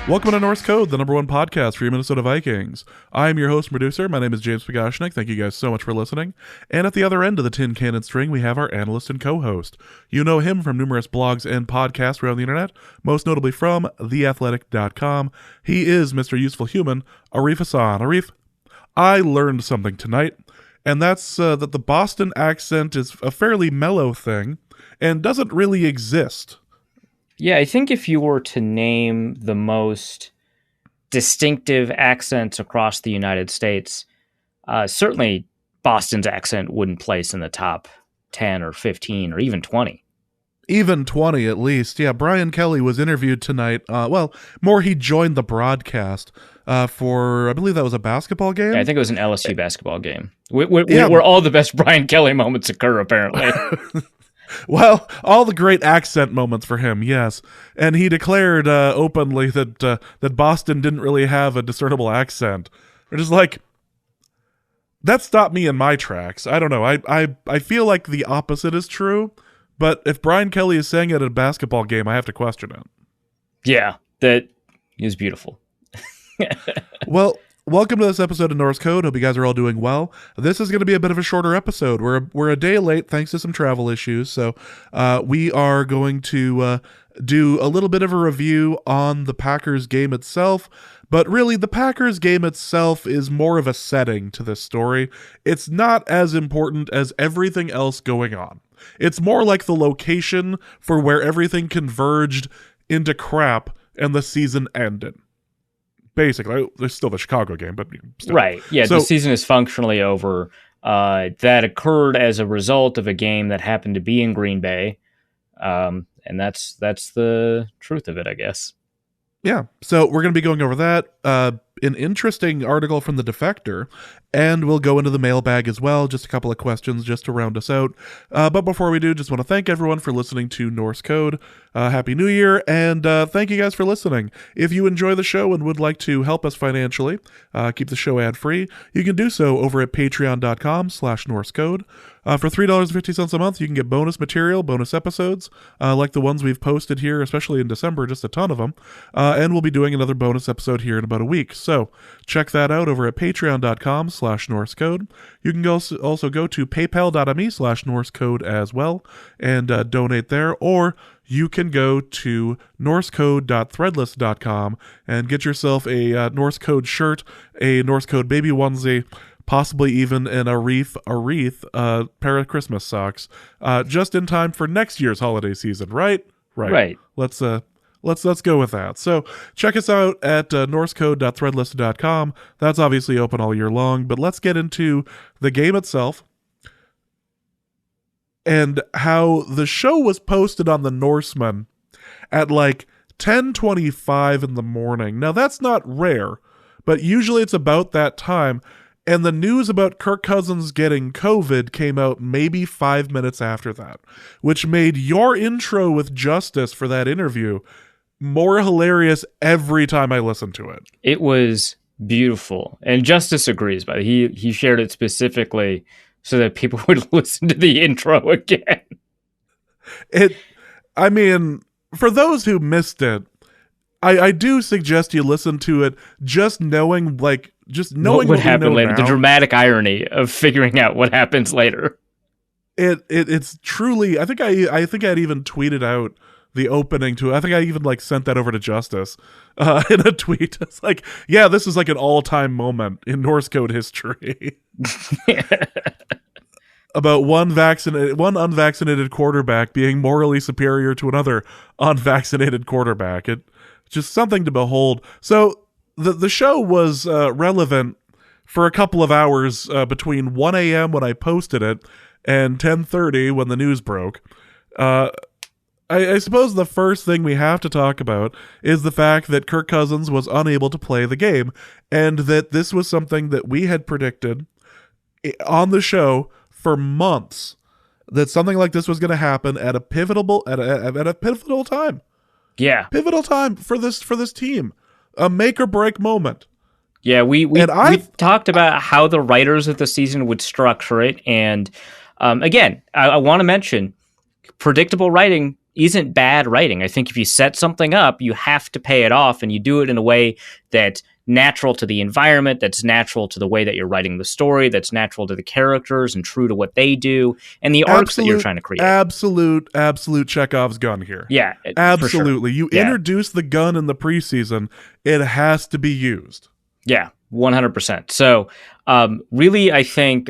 Welcome to Norse Code, the number one podcast for your Minnesota Vikings. I'm your host and producer. My name is James Pagashnik. Thank you guys so much for listening. And at the other end of the tin cannon string, we have our analyst and co-host. You know him from numerous blogs and podcasts around the internet, most notably from theathletic.com. He is Mr. Useful Human, Arif Hassan. Arif, I learned something tonight, and that's that the Boston accent is a fairly mellow thing and doesn't really exist. Yeah, I think if you were to name the most distinctive accents across the United States, certainly Boston's accent wouldn't place in the top 10 or 15 or even 20. Even 20 at least. Yeah, Brian Kelly was interviewed tonight. He joined the broadcast for, I believe that was a basketball game? Yeah, I think it was an LSU basketball game. Where all the best Brian Kelly moments occur, apparently. Well, all the great accent moments for him, yes. And he declared openly that Boston didn't really have a discernible accent. We're just like, that stopped me in my tracks. I don't know. I feel like the opposite is true, but if Brian Kelly is saying it at a basketball game, I have to question it. Yeah, that is beautiful. Well, welcome to this episode of Norse Code. Hope you guys are all doing well. This is going to be a bit of a shorter episode. We're a day late thanks to some travel issues, so we are going to do a little bit of a review on the Packers game itself. But really, the Packers game itself is more of a setting to this story. It's not as important as everything else going on. It's more like the location for where everything converged into crap and the season ended. Basically, there's still the Chicago game, but still. Right. Yeah, so, the season is functionally over. That occurred as a result of a game that happened to be in Green Bay. And that's the truth of it, I guess. Yeah. So we're going to be going over that. An interesting article from The Defector, and we'll go into the mailbag as well. Just a couple of questions just to round us out. But before we do, just want to thank everyone for listening to Norse Code. Happy New Year, and thank you guys for listening. If you enjoy the show and would like to help us financially, keep the show ad-free, you can do so over at patreon.com/NorseCode. For $3.50 a month, you can get bonus material, bonus episodes, like the ones we've posted here, especially in December, just a ton of them. And we'll be doing another bonus episode here in about a week. So check that out over at patreon.com/NorseCode. You can also go to paypal.me/NorseCode as well and donate there, or you can go to norsecode.threadless.com and get yourself a Norse Code shirt, a Norse Code baby onesie, possibly even an Arif pair of Christmas socks, just in time for next year's holiday season, right? Right. Let's go with that. So check us out at norsecode.threadless.com. That's obviously open all year long, but let's get into the game itself and how the show was posted on the Norseman at like 10:25 in the morning. Now, that's not rare, but usually it's about that time. And the news about Kirk Cousins getting COVID came out maybe 5 minutes after that, which made your intro with Justice for that interview more hilarious every time I listened to it. It was beautiful. And Justice agrees, but he shared it specifically so that people would listen to the intro again. For those who missed it, I do suggest you listen to it just knowing what would happen later. Now. The dramatic irony of figuring out what happens later. It's truly. I think I'd even tweeted out the opening to it. I think I even sent that over to Justice in a tweet. It's like, yeah, this is like an all-time moment in Norse Code history. About one unvaccinated quarterback being morally superior to another unvaccinated quarterback. It just something to behold. So the show was relevant for a couple of hours between 1 a.m. when I posted it and 10:30 when the news broke. I suppose the first thing we have to talk about is the fact that Kirk Cousins was unable to play the game, and that this was something that we had predicted on the show for months, that something like this was going to happen at a pivotal time. Yeah, pivotal time for this team, a make or break moment. Yeah, we talked about how the writers of the season would structure it, and again, I want to mention predictable writing isn't bad writing. I think if you set something up, you have to pay it off, and you do it in a way that's natural to the environment, that's natural to the way that you're writing the story, that's natural to the characters and true to what they do, and the arcs that you're trying to create. Absolute Chekhov's gun here. Yeah, absolutely. Sure. You introduce the gun in the preseason, it has to be used. Yeah, 100%. So, really, I think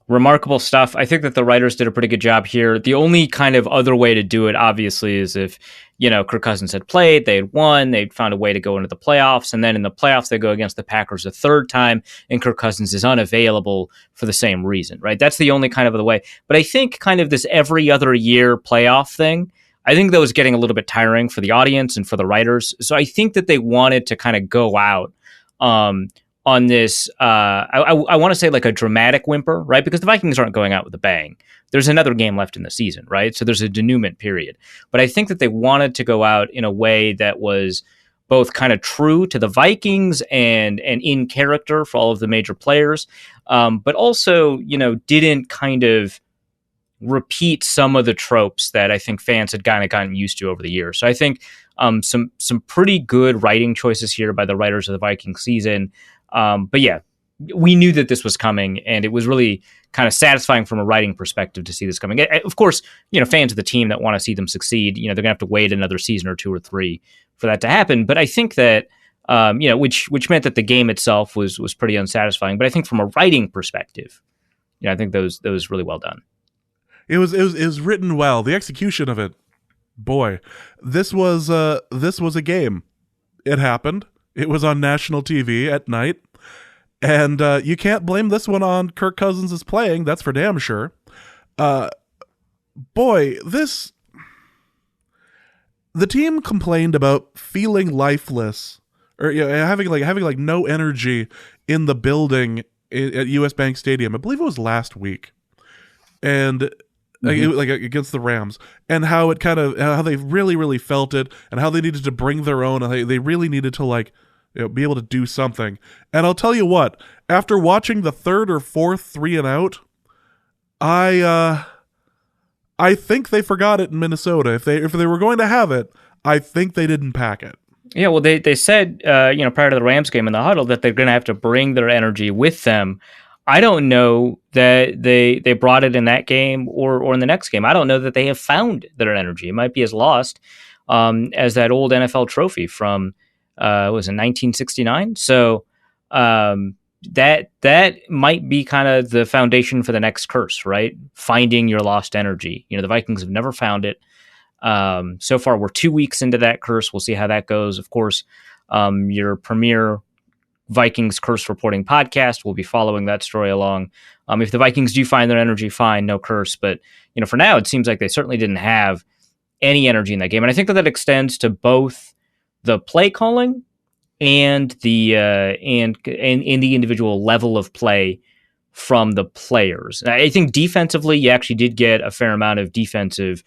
remarkable stuff. I think that the writers did a pretty good job here. The only kind of other way to do it, obviously, is if, Kirk Cousins had played, they had won, they'd found a way to go into the playoffs, and then in the playoffs, they go against the Packers a third time, and Kirk Cousins is unavailable for the same reason, right? That's the only kind of the way. But I think kind of this every other year playoff thing, I think that was getting a little bit tiring for the audience and for the writers. So I think that they wanted to kind of go out on this, I want to say like a dramatic whimper, right? Because the Vikings aren't going out with a bang. There's another game left in the season, right? So there's a denouement period. But I think that they wanted to go out in a way that was both kind of true to the Vikings and in character for all of the major players, but also, didn't kind of repeat some of the tropes that I think fans had kind of gotten used to over the years. So I think some pretty good writing choices here by the writers of the Viking season. But yeah, we knew that this was coming, and it was really kind of satisfying from a writing perspective to see this coming. Of course, fans of the team that want to see them succeed, they're going to have to wait another season or 2 or 3 for that to happen. But I think that, which meant that the game itself was pretty unsatisfying. But I think from a writing perspective, I think those really well done. It was written well. The execution of it, boy, this was a game. It happened. It was on national TV at night, and you can't blame this one on Kirk Cousins is playing. That's for damn sure. Boy, the team complained about feeling lifeless, or having no energy in the building at US Bank Stadium. I believe it was last week, and against the Rams, and how they really felt it, and how they needed to bring their own, and they really needed to be able to do something. And I'll tell you what, after watching the third or fourth 3 and out, I think they forgot it in Minnesota. If they were going to have it, I think they didn't pack it. Yeah, well, they said prior to the Rams game in the huddle that they're going to have to bring their energy with them. I don't know that they brought it in that game or in the next game. I don't know that they have found their energy. It might be as lost as that old NFL trophy from was it 1969? So that might be kind of the foundation for the next curse, right? Finding your lost energy. The Vikings have never found it. So far, we're 2 weeks into that curse. We'll see how that goes. Of course, your premier Vikings curse reporting podcast will be following that story along. If the Vikings do find their energy, fine, no curse. But for now, it seems like they certainly didn't have any energy in that game, and I think that extends to both the play calling and the and the individual level of play from the players. I think defensively, you actually did get a fair amount of defensive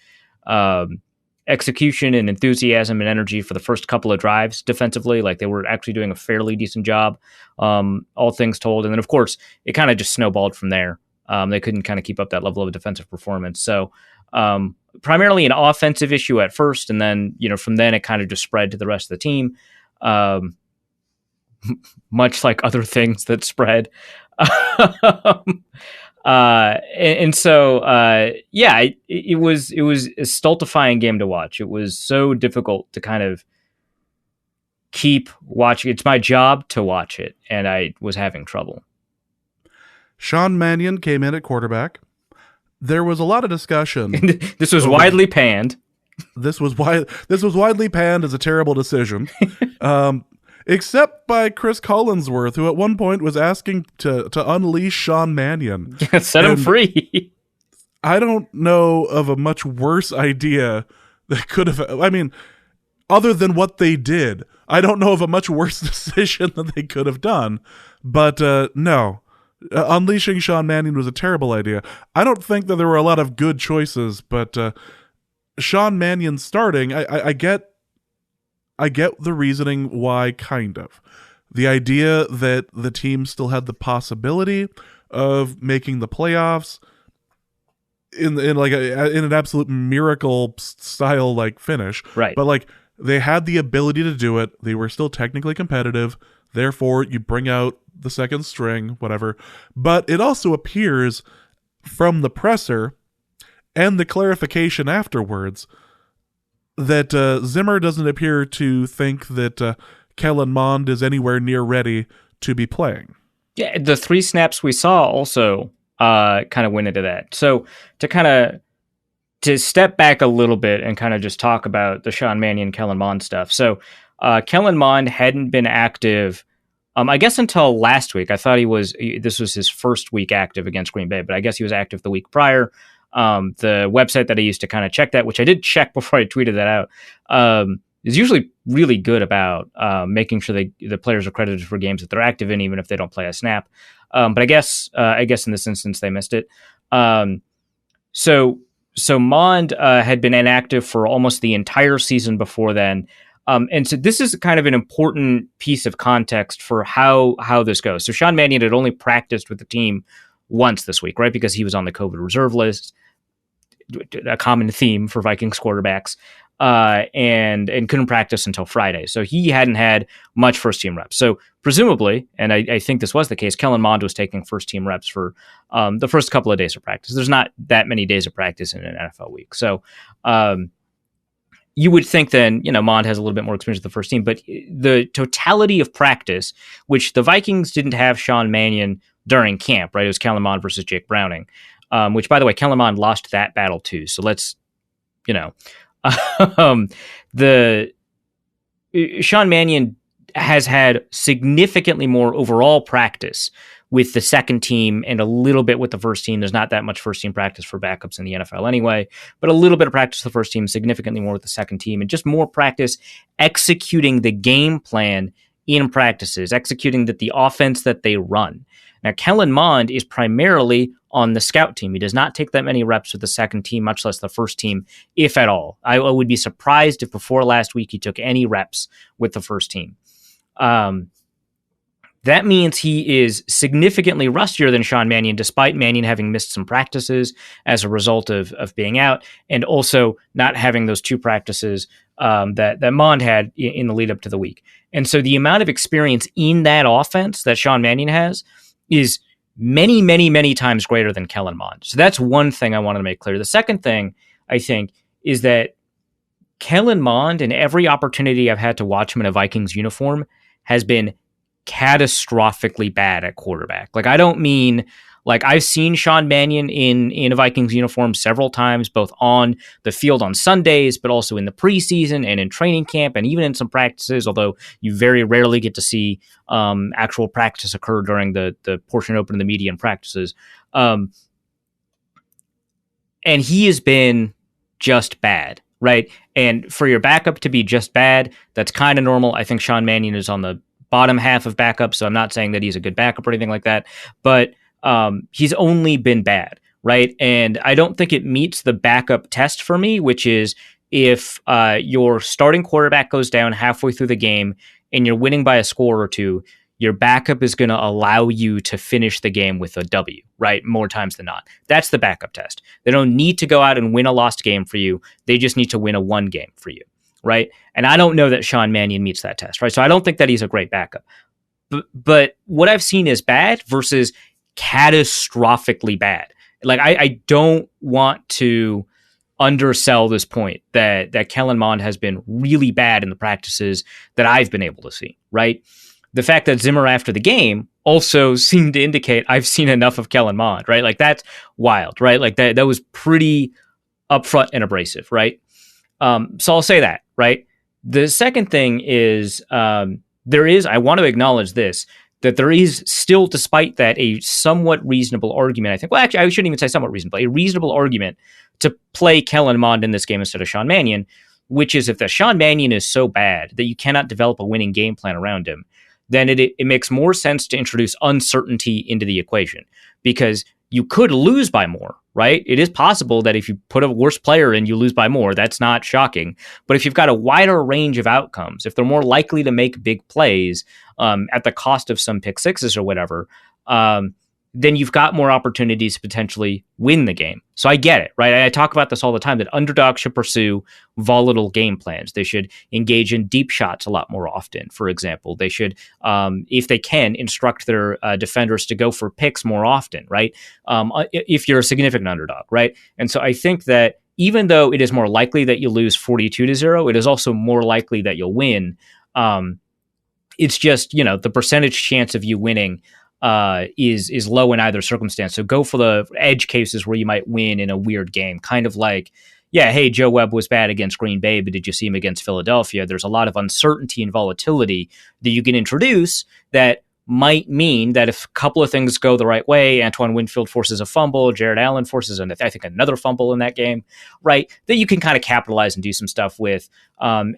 execution and enthusiasm and energy for the first couple of drives defensively. Like, they were actually doing a fairly decent job, all things told. And then, of course, it kind of just snowballed from there. They couldn't kind of keep up that level of defensive performance. So primarily an offensive issue at first, and then, from then it kind of just spread to the rest of the team, much like other things that spread. And so, it was a stultifying game to watch. It was so difficult to kind of keep watching. It's my job to watch it, and I was having trouble. Sean Mannion came in at quarterback. There was a lot of discussion. This was widely panned. This was widely panned as a terrible decision. Except by Chris Collinsworth, who at one point was asking to unleash Sean Mannion. Set him free. I don't know of a much worse idea that could have... I mean, other than what they did, I don't know of a much worse decision that they could have done. But no, unleashing Sean Mannion was a terrible idea. I don't think that there were a lot of good choices, but Sean Mannion starting, I get the reasoning why, kind of. The idea that the team still had the possibility of making the playoffs, in like in an absolute miracle style like finish. Right. But like they had the ability to do it. They were still technically competitive. Therefore, you bring out the second string, whatever. But it also appears from the presser and the clarification afterwards that Zimmer doesn't appear to think that Kellen Mond is anywhere near ready to be playing. Yeah, the 3 snaps we saw also kind of went into that. So to step back a little bit and kind of just talk about the Sean Mannion, Kellen Mond stuff. So Kellen Mond hadn't been active, I guess, until last week. I thought this was his first week active against Green Bay, but I guess he was active the week prior. The website that I used to kind of check that, which I did check before I tweeted that out, is usually really good about making sure the players are credited for games that they're active in, even if they don't play a snap. But I guess in this instance they missed it. So Mond had been inactive for almost the entire season before then. And so this is kind of an important piece of context for how this goes. So Sean Mannion had only practiced with the team once this week, right? Because he was on the COVID reserve list, a common theme for Vikings quarterbacks, and couldn't practice until Friday. So he hadn't had much first team reps. So presumably, and I think this was the case, Kellen Mond was taking first team reps for the first couple of days of practice. There's not that many days of practice in an NFL week. So you would think then, Mond has a little bit more experience with the first team, but the totality of practice, which the Vikings didn't have Sean Mannion during camp, right? It was Kellen Mond versus Jake Browning, which, by the way, Kellen Mond lost that battle too. So let's, the Sean Mannion has had significantly more overall practice with the second team and a little bit with the first team. There's not that much first team practice for backups in the NFL anyway, but a little bit of practice with the first team, significantly more with the second team, and just more practice executing the game plan in practices, executing the offense that they run. Now, Kellen Mond is primarily on the scout team. He does not take that many reps with the second team, much less the first team, if at all. I would be surprised if before last week he took any reps with the first team. That means he is significantly rustier than Sean Mannion, despite Mannion having missed some practices as a result of being out, and also not having those 2 practices that Mond had in the lead up to the week. And so the amount of experience in that offense that Sean Mannion has is many, many, many times greater than Kellen Mond. So that's one thing I wanted to make clear. The second thing, I think, is that Kellen Mond, in every opportunity I've had to watch him in a Vikings uniform, has been catastrophically bad at quarterback. Like, I don't mean, like, I've seen Sean Mannion in a Vikings uniform several times, both on the field on Sundays, but also in the preseason and in training camp and even in some practices, although you very rarely get to see actual practice occur during the portion open to the media and practices. And he has been just bad, right? And for your backup to be just bad, that's kind of normal. I think Sean Mannion is on the bottom half of backup, so I'm not saying that he's a good backup or anything like that, but he's only been bad, right? And I don't think it meets the backup test for me, which is if your starting quarterback goes down halfway through the game and you're winning by a score or 2, your backup is going to allow you to finish the game with a W, right? More times than not. That's the backup test. They don't need to go out and win a lost game for you. They just need to win a won game for you, right? And I don't know that Sean Mannion meets that test, right? So I don't think that he's a great backup. But what I've seen is bad versus catastrophically bad. Like, I don't want to undersell this point that Kellen Mond has been really bad in the practices that I've been able to see, right? The fact that Zimmer after the game also seemed to indicate I've seen enough of Kellen Mond, right? Like, that's wild, right? Like, that was pretty upfront and abrasive, right? So I'll say that, right? The second thing is I want to acknowledge this, that there is still, despite that, a somewhat reasonable argument, I think. Well, actually, I shouldn't even say somewhat reasonable, a reasonable argument to play Kellen Mond in this game instead of Sean Mannion, which is if the Sean Mannion is so bad that you cannot develop a winning game plan around him, then it makes more sense to introduce uncertainty into the equation, because you could lose by more, right? It is possible that if you put a worse player in, you lose by more. That's not shocking. But if you've got a wider range of outcomes, if they're more likely to make big plays at the cost of some pick sixes or whatever, then you've got more opportunities to potentially win the game. So I get it, right? I talk about this all the time, that underdogs should pursue volatile game plans. They should engage in deep shots a lot more often, for example. They should, if they can, instruct their defenders to go for picks more often, right? If you're a significant underdog, right? And so I think that even though it is more likely that you lose 42-0, it is also more likely that you'll win. It's just, the percentage chance of you winning is low in either circumstance. So go for the edge cases where you might win in a weird game, kind of like, yeah, hey, Joe Webb was bad against Green Bay, but did you see him against Philadelphia? There's a lot of uncertainty and volatility that you can introduce that might mean that if a couple of things go the right way, Antoine Winfield forces a fumble, Jared Allen forces, I think, another fumble in that game, right, that you can kind of capitalize and do some stuff with.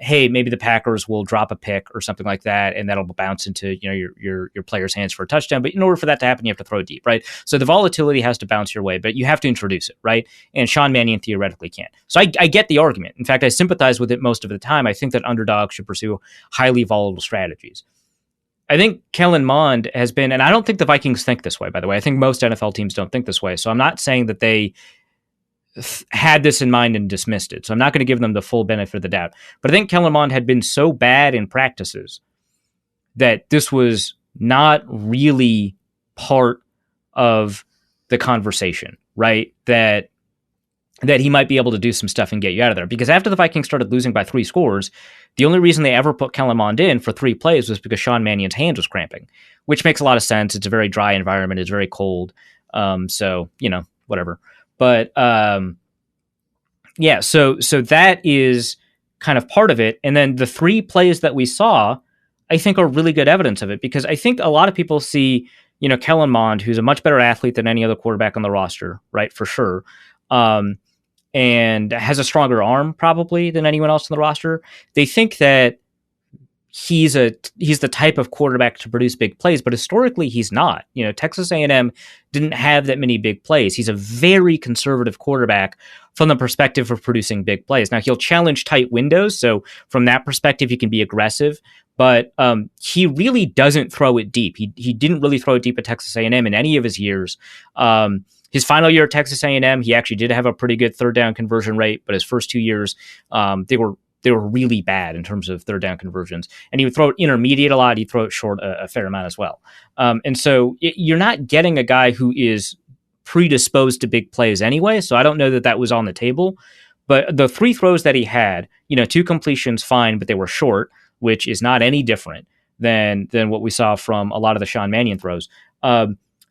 Hey, maybe the Packers will drop a pick or something like that, and that'll bounce into your player's hands for a touchdown. But in order for that to happen, you have to throw deep, right? So the volatility has to bounce your way, but you have to introduce it, right? And Sean Mannion theoretically can. So I get the argument. In fact, I sympathize with it most of the time. I think that underdogs should pursue highly volatile strategies. I think Kellen Mond has been, and I don't think the Vikings think this way, by the way. I think most NFL teams don't think this way. So I'm not saying that they had this in mind and dismissed it. So I'm not going to give them the full benefit of the doubt. But I think Kellen Mond had been so bad in practices that this was not really part of the conversation, right? That he might be able to do some stuff and get you out of there. Because after the Vikings started losing by 3 scores, the only reason they ever put Kellen Mond in for 3 plays was because Sean Mannion's hand was cramping, which makes a lot of sense. It's a very dry environment. It's very cold. So, whatever. But yeah, so that is kind of part of it. And then the 3 plays that we saw, I think, are really good evidence of it, because I think a lot of people see, Kellen Mond, who's a much better athlete than any other quarterback on the roster, right, for sure, and has a stronger arm probably than anyone else on the roster. They think that he's the type of quarterback to produce big plays, but historically he's not. Texas A&M didn't have that many big plays. He's a very conservative quarterback from the perspective of producing big plays. Now, he'll challenge tight windows, so from that perspective he can be aggressive, but he really doesn't throw it deep. He didn't really throw it deep at Texas A&M in any of his years. His final year at Texas A&M, he actually did have a pretty good third down conversion rate, but his first 2 years, they were really bad in terms of third down conversions. And he would throw it intermediate a lot. He'd throw it short a fair amount as well. And so you're not getting a guy who is predisposed to big plays anyway. So I don't know that was on the table. But the 3 throws that he had, 2 completions, fine, but they were short, which is not any different than what we saw from a lot of the Sean Mannion throws.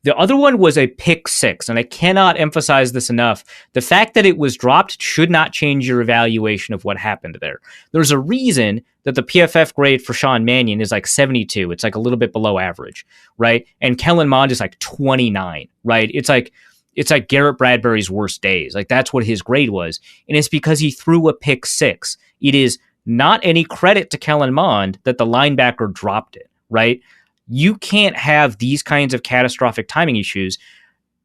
The other one was a pick 6, and I cannot emphasize this enough. The fact that it was dropped should not change your evaluation of what happened there. There's a reason that the PFF grade for Sean Mannion is like 72. It's like a little bit below average, right? And Kellen Mond is like 29, right? It's like Garrett Bradbury's worst days. Like, that's what his grade was. And it's because he threw a pick 6. It is not any credit to Kellen Mond that the linebacker dropped it, right? You can't have these kinds of catastrophic timing issues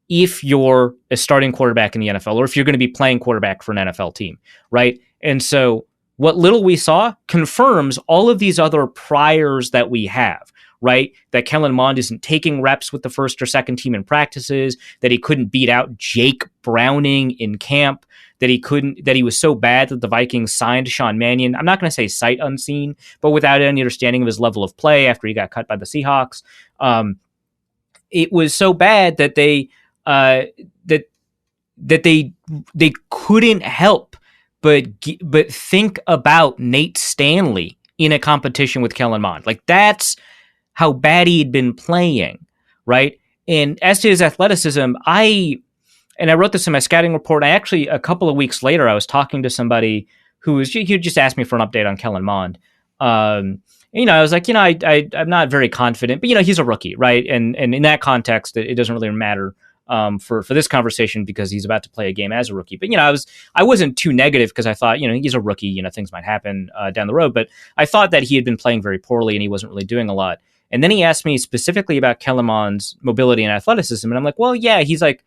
if you're a starting quarterback in the NFL, or if you're going to be playing quarterback for an NFL team, right? And so what little we saw confirms all of these other priors that we have, right? That Kellen Mond isn't taking reps with the first or second team in practices, that he couldn't beat out Jake Browning in camp, that he was so bad that the Vikings signed Sean Mannion. I'm not going to say sight unseen, but without any understanding of his level of play after he got cut by the Seahawks. It was so bad that they couldn't help but think about Nate Stanley in a competition with Kellen Mond. Like, that's how bad he'd been playing, right? And as to his athleticism, I wrote this in my scouting report. I actually, a couple of weeks later, I was talking to somebody he just asked me for an update on Kellen Mond. I was like, I'm not very confident, but he's a rookie, right? And in that context, it doesn't really matter for this conversation because he's about to play a game as a rookie. But I wasn't too negative because I thought, he's a rookie, things might happen down the road. But I thought that he had been playing very poorly and he wasn't really doing a lot. And then he asked me specifically about Kellen Mond's mobility and athleticism, and I'm like, well, yeah, he's like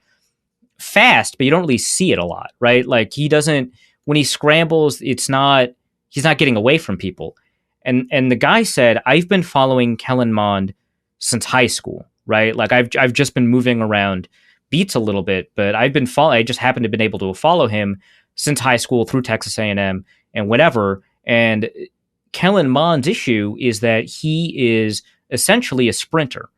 fast, but you don't really see it a lot, right? Like, he doesn't, when he scrambles, he's not getting away from people. And the guy said, I've been following Kellen Mond since high school, right? Like I've just been moving around beats a little bit, but I just happen to have been able to follow him since high school through Texas A&M and whatever. And Kellen Mond's issue is that he is essentially a sprinter.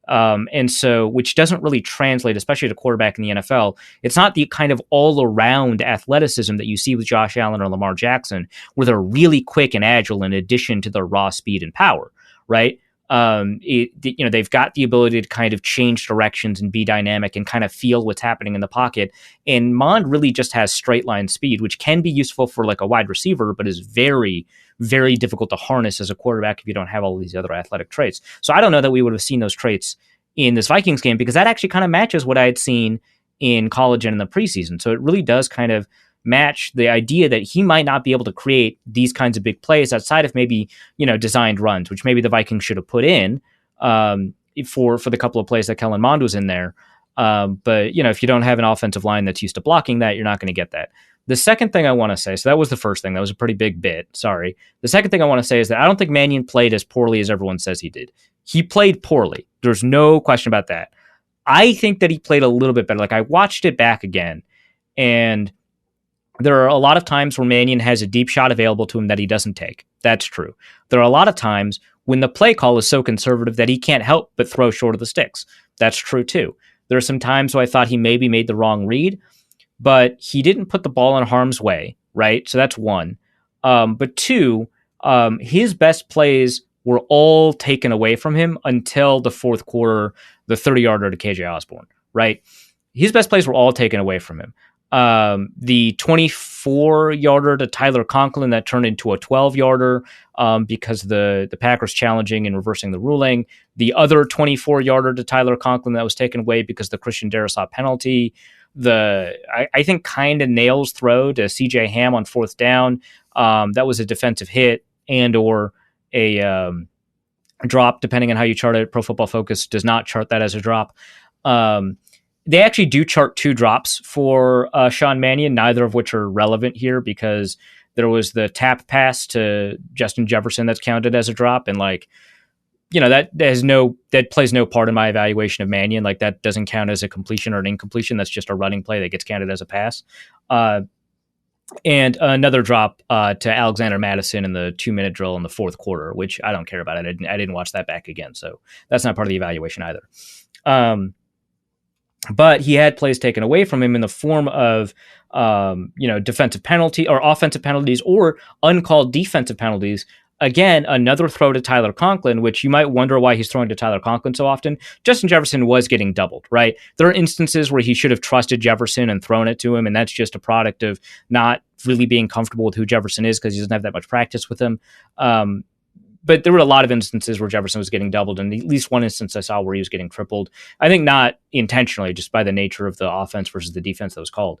And so, which doesn't really translate, especially to quarterback in the NFL. It's not the kind of all-around athleticism that you see with Josh Allen or Lamar Jackson, where they're really quick and agile in addition to their raw speed and power, right? They've got the ability to kind of change directions and be dynamic and kind of feel what's happening in the pocket. And Mond really just has straight line speed, which can be useful for like a wide receiver, but is very, very difficult to harness as a quarterback if you don't have all these other athletic traits. So I don't know that we would have seen those traits in this Vikings game, because that actually kind of matches what I had seen in college and in the preseason. So it really does kind of match the idea that he might not be able to create these kinds of big plays outside of maybe, designed runs, which maybe the Vikings should have put in for the couple of plays that Kellen Mond was in there. But if you don't have an offensive line that's used to blocking that, you're not going to get that. The second thing I want to say, so that was the first thing. That was a pretty big bit. Sorry. The second thing I want to say is that I don't think Mannion played as poorly as everyone says he did. He played poorly. There's no question about that. I think that he played a little bit better. Like I watched it back again, and there are a lot of times where Mannion has a deep shot available to him that he doesn't take. That's true. There are a lot of times when the play call is so conservative that he can't help but throw short of the sticks. That's true too. There are some times where I thought he maybe made the wrong read, but he didn't put the ball in harm's way, right? So that's one. But two, his best plays were all taken away from him until the fourth quarter, the 30-yarder to KJ Osborne, right? His best plays were all taken away from him. The 24-yarder to Tyler Conklin that turned into a 12-yarder because the Packers challenging and reversing the ruling. The other 24-yarder to Tyler Conklin that was taken away because the Christian Darrisaw penalty. I think kind of nails throw to CJ Ham on fourth down. That was a defensive hit and or a drop, depending on how you chart it. Pro Football Focus does not chart that as a drop. They actually do chart two drops for Sean Mannion, neither of which are relevant here because there was the tap pass to Justin Jefferson that's counted as a drop. And that plays no part in my evaluation of Mannion. Like that doesn't count as a completion or an incompletion. That's just a running play that gets counted as a pass. And another drop to Alexander Madison in the 2-minute drill in the fourth quarter, which I don't care about. I didn't watch that back again. So that's not part of the evaluation either. But he had plays taken away from him in the form of, defensive penalty or offensive penalties or uncalled defensive penalties. Again, another throw to Tyler Conklin, which you might wonder why he's throwing to Tyler Conklin so often. Justin Jefferson was getting doubled, right? There are instances where he should have trusted Jefferson and thrown it to him, and that's just a product of not really being comfortable with who Jefferson is because he doesn't have that much practice with him. But there were a lot of instances where Jefferson was getting doubled, and at least one instance I saw where he was getting tripled. I think not intentionally, just by the nature of the offense versus the defense that was called.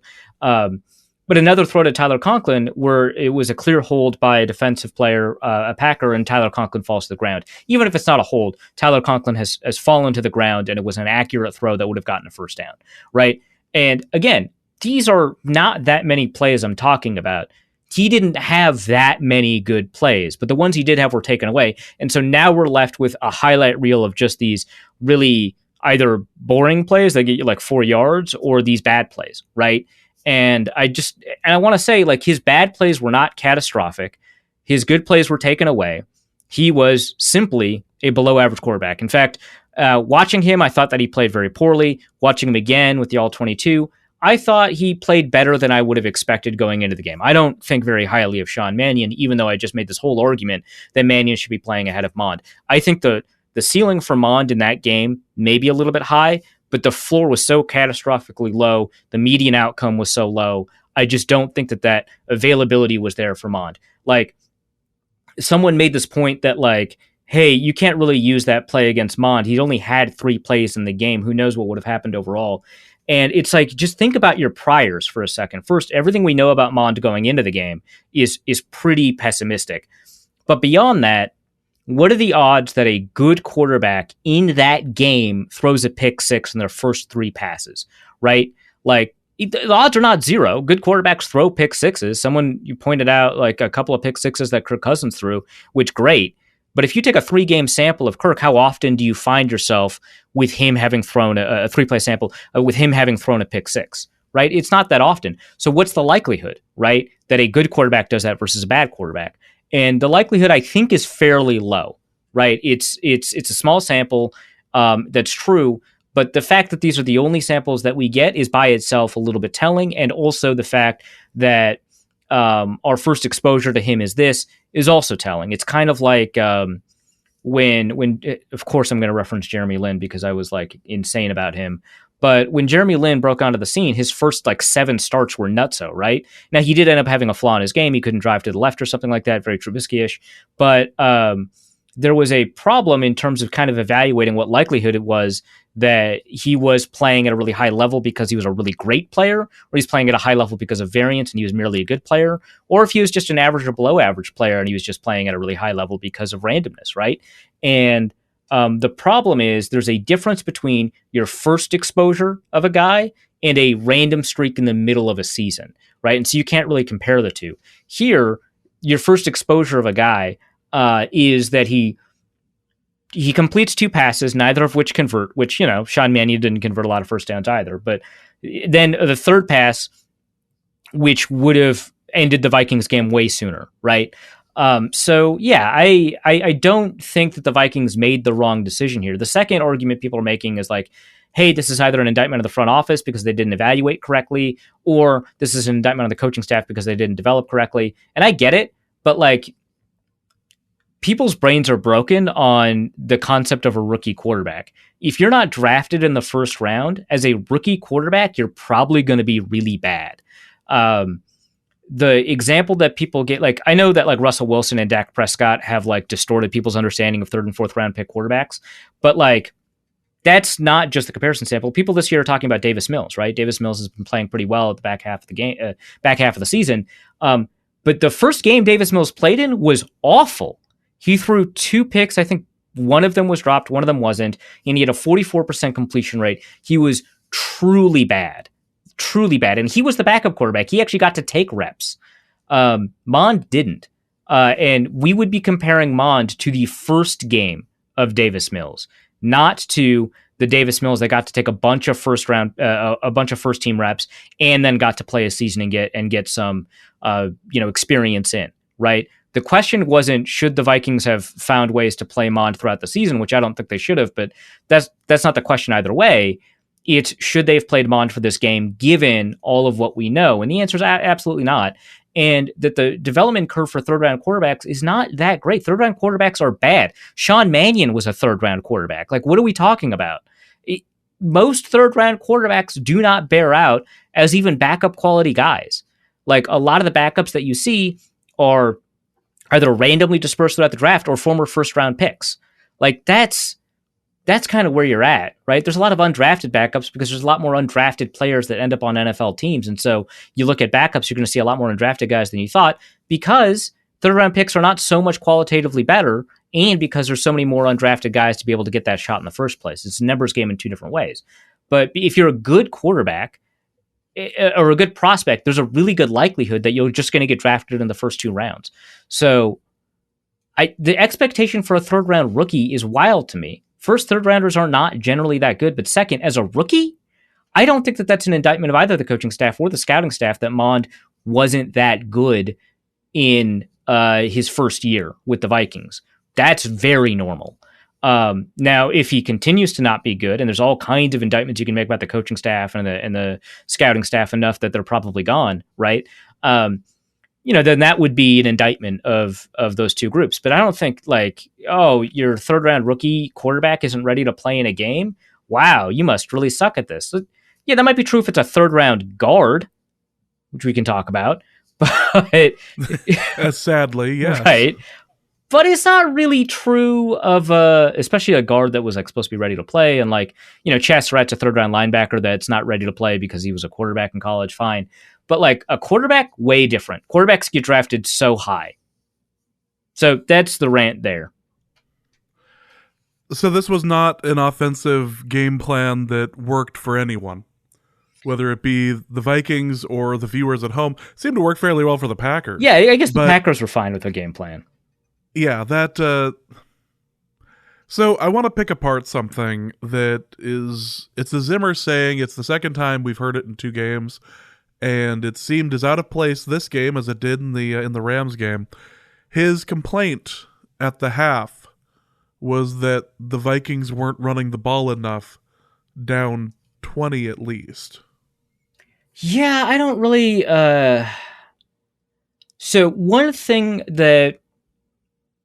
But another throw to Tyler Conklin where it was a clear hold by a defensive player, a Packer, and Tyler Conklin falls to the ground. Even if it's not a hold, Tyler Conklin has fallen to the ground, and it was an accurate throw that would have gotten a first down, right? And again, these are not that many plays I'm talking about. He didn't have that many good plays, but the ones he did have were taken away. And so now we're left with a highlight reel of just these really either boring plays that get you like 4 yards or these bad plays, right? And I want to say, like, his bad plays were not catastrophic. His good plays were taken away. He was simply a below average quarterback. In fact, watching him, I thought that he played very poorly. Watching him again with the All-22, I thought he played better than I would have expected going into the game. I don't think very highly of Sean Mannion, even though I just made this whole argument that Mannion should be playing ahead of Mond. I think the ceiling for Mond in that game may be a little bit high, but the floor was so catastrophically low. The median outcome was so low. I just don't think that availability was there for Mond. Like, someone made this point that, like, hey, you can't really use that play against Mond. He only had 3 plays in the game. Who knows what would have happened overall? And it's like, just think about your priors for a second. First, everything we know about Mond going into the game is pretty pessimistic. But beyond that, what are the odds that a good quarterback in that game throws a pick six in their first 3 passes, right? Like, the odds are not zero. Good quarterbacks throw pick sixes. You pointed out like a couple of pick sixes that Kirk Cousins threw, which great. But if you take a 3-game sample of Kirk, how often do you find yourself with him having thrown a 3-play sample, with him having thrown a pick six, right? It's not that often. So what's the likelihood, right, that a good quarterback does that versus a bad quarterback? And the likelihood, I think, is fairly low, right? It's a small sample. That's true. But the fact that these are the only samples that we get is by itself a little bit telling. And also the fact that our first exposure to him is also telling. It's kind of like when of course I'm going to reference Jeremy Lin because I was like insane about him. But when Jeremy Lin broke onto the scene, his first like 7 starts were nutso, right? Now he did end up having a flaw in his game. He couldn't drive to the left or something like that, very Trubisky-ish. But there was a problem in terms of kind of evaluating what likelihood it was that he was playing at a really high level because he was a really great player, or he's playing at a high level because of variance and he was merely a good player, or if he was just an average or below average player and he was just playing at a really high level because of randomness, right? And the problem is there's a difference between your first exposure of a guy and a random streak in the middle of a season, right? And so you can't really compare the two. Here, your first exposure of a guy is that he completes 2 passes, neither of which convert, which, you know, Sean Mannion didn't convert a lot of first downs either. But then the third pass, which would have ended the Vikings game way sooner, right? So, yeah, I don't think that the Vikings made the wrong decision here. The second argument people are making is like, hey, this is either an indictment of the front office because they didn't evaluate correctly, or this is an indictment on the coaching staff because they didn't develop correctly. And I get it, but like, people's brains are broken on the concept of a rookie quarterback. If you're not drafted in the first round as a rookie quarterback, you're probably going to be really bad. The example that people get, like, I know that like Russell Wilson and Dak Prescott have like distorted people's understanding of 3rd and 4th round pick quarterbacks, but like, that's not just the comparison sample. People this year are talking about Davis Mills, right? Davis Mills has been playing pretty well at the back half of the game, back half of the season. But the first game Davis Mills played in was awful. He threw 2 picks. I think one of them was dropped, one of them wasn't. And he had a 44% completion rate. He was truly bad. And he was the backup quarterback. He actually got to take reps. Mond didn't. And we would be comparing Mond to the first game of Davis Mills, not to the Davis Mills that got to take a bunch of first team reps and then got to play a season and get some experience in, right? The question wasn't, should the Vikings have found ways to play Mond throughout the season, which I don't think they should have, but that's not the question either way. It's, should they have played Mond for this game given all of what we know? And the answer is absolutely not. And that the development curve for 3rd-round quarterbacks is not that great. 3rd-round quarterbacks are bad. Sean Mannion was a 3rd-round quarterback. Like, what are we talking about? Most 3rd-round quarterbacks do not bear out as even backup quality guys. Like, a lot of the backups that you see are either randomly dispersed throughout the draft or former first-round picks. Like, that's kind of where you're at, right? There's a lot of undrafted backups because there's a lot more undrafted players that end up on NFL teams. And so you look at backups, you're going to see a lot more undrafted guys than you thought because 3rd-round picks are not so much qualitatively better, and because there's so many more undrafted guys to be able to get that shot in the first place. It's a numbers game in 2 different ways. But if you're a good quarterback or a good prospect, there's a really good likelihood that you're just going to get drafted in the first 2 rounds. So the expectation for a 3rd-round rookie is wild to me. First, 3rd-rounders are not generally that good, but second, as a rookie, I don't think that that's an indictment of either the coaching staff or the scouting staff that Mond wasn't that good in his first year with the Vikings. That's very normal. Now, if he continues to not be good, and there's all kinds of indictments you can make about the coaching staff and the scouting staff enough that they're probably gone, right? Then that would be an indictment of those 2 groups. But I don't think like, oh, your 3rd-round rookie quarterback isn't ready to play in a game. Wow, you must really suck at this. Yeah, that might be true if it's a 3rd-round guard, which we can talk about. But sadly, yes. Right. But it's not really true of especially a guard that was like supposed to be ready to play. And like, Chaz Surratt's a 3rd-round linebacker that's not ready to play because he was a quarterback in college. Fine. But like a quarterback, way different. Quarterbacks get drafted so high. So that's the rant there. So this was not an offensive game plan that worked for anyone, whether it be the Vikings or the viewers at home. It seemed to work fairly well for the Packers. Yeah, I guess the Packers were fine with their game plan. Yeah, that So I want to pick apart something it's a Zimmer saying. It's the second time we've heard it in 2 games, and it seemed as out of place this game as it did in the Rams game. His complaint at the half was that the Vikings weren't running the ball enough, down 20 at least. Yeah, I don't really. So one thing that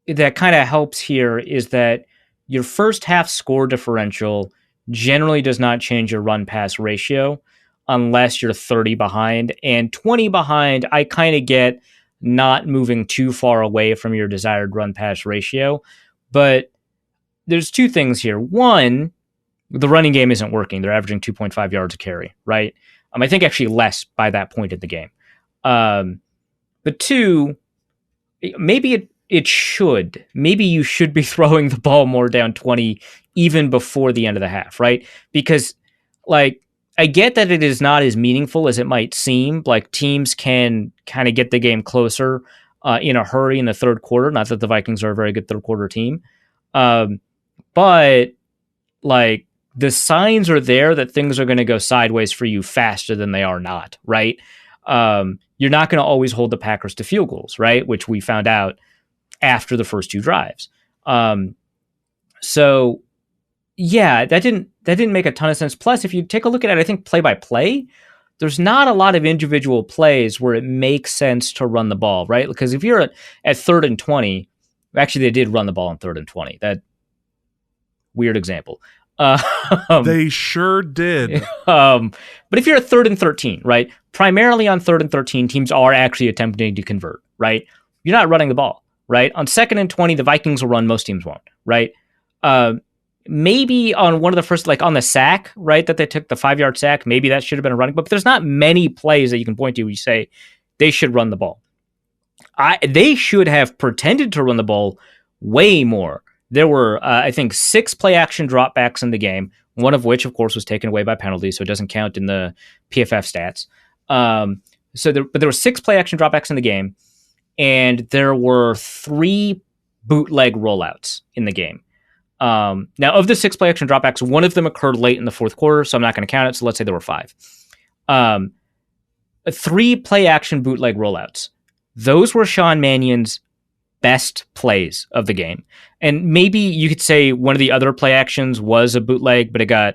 kind of helps here is that your first half score differential generally does not change your run pass ratio unless you're 30 behind. And 20 behind, I kind of get not moving too far away from your desired run pass ratio. But there's 2 things here. One, the running game isn't working. They're averaging 2.5 yards a carry, right? I think actually less by that point in the game. But 2, maybe it should. Maybe you should be throwing the ball more down 20 even before the end of the half, right? Because, like, I get that it is not as meaningful as it might seem. Like, teams can kind of get the game closer in a hurry in the third quarter. Not that the Vikings are a very good third quarter team. But, like, the signs are there that things are going to go sideways for you faster than they are not, right? You're not going to always hold the Packers to field goals, right? Which we found out after the first 2 drives. So yeah, that didn't make a ton of sense. Plus, if you take a look at it, I think play by play, there's not a lot of individual plays where it makes sense to run the ball, right? Because if you're at 3rd and 20, actually they did run the ball on 3rd and 20. That weird example. They sure did. But if you're at 3rd and 13, right? Primarily on 3rd and 13, teams are actually attempting to convert, right? You're not running the ball, right? On 2nd and 20, the Vikings will run, most teams won't, right? Maybe on one of the first, like on the sack, right, that they took the 5-yard sack, maybe that should have been a running, but there's not many plays that you can point to where you say they should run the ball. They should have pretended to run the ball way more. There were, I think, 6 play-action dropbacks in the game, one of which, of course, was taken away by penalty, so it doesn't count in the PFF stats. But there were 6 play-action dropbacks in the game, and there were 3 bootleg rollouts in the game. Now, of the 6 play-action dropbacks, one of them occurred late in the fourth quarter, so I'm not going to count it, so let's say there were 5. 3 play-action bootleg rollouts. Those were Sean Mannion's best plays of the game. And maybe you could say one of the other play actions was a bootleg, but it got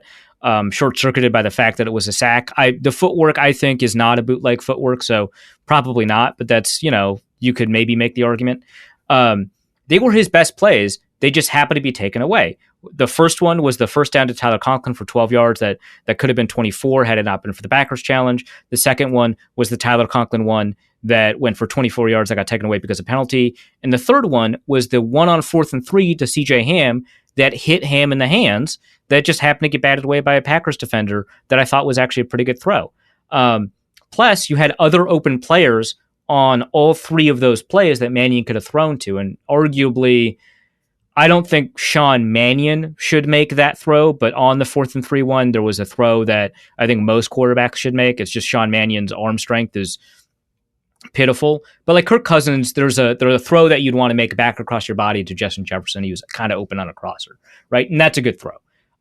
short-circuited by the fact that it was a sack. The footwork, I think, is not a bootleg footwork, so probably not, but that's, you could maybe make the argument. They were his best plays. They just happened to be taken away. The first one was the first down to Tyler Conklin for 12 yards that could have been 24 had it not been for the backers challenge. The second one was the Tyler Conklin one that went for 24 yards that got taken away because of penalty. And the third one was the one on 4th and 3 to CJ Ham that hit Ham in the hands that just happened to get batted away by a Packers defender that I thought was actually a pretty good throw. Plus, you had other open players on all 3 of those plays that Mannion could have thrown to. And arguably, I don't think Sean Mannion should make that throw, but on the 4th and 3 one, there was a throw that I think most quarterbacks should make. It's just Sean Mannion's arm strength is pitiful. But like Kirk Cousins, there's a throw that you'd want to make back across your body to Justin Jefferson. He was kind of open on a crosser, right? And that's a good throw.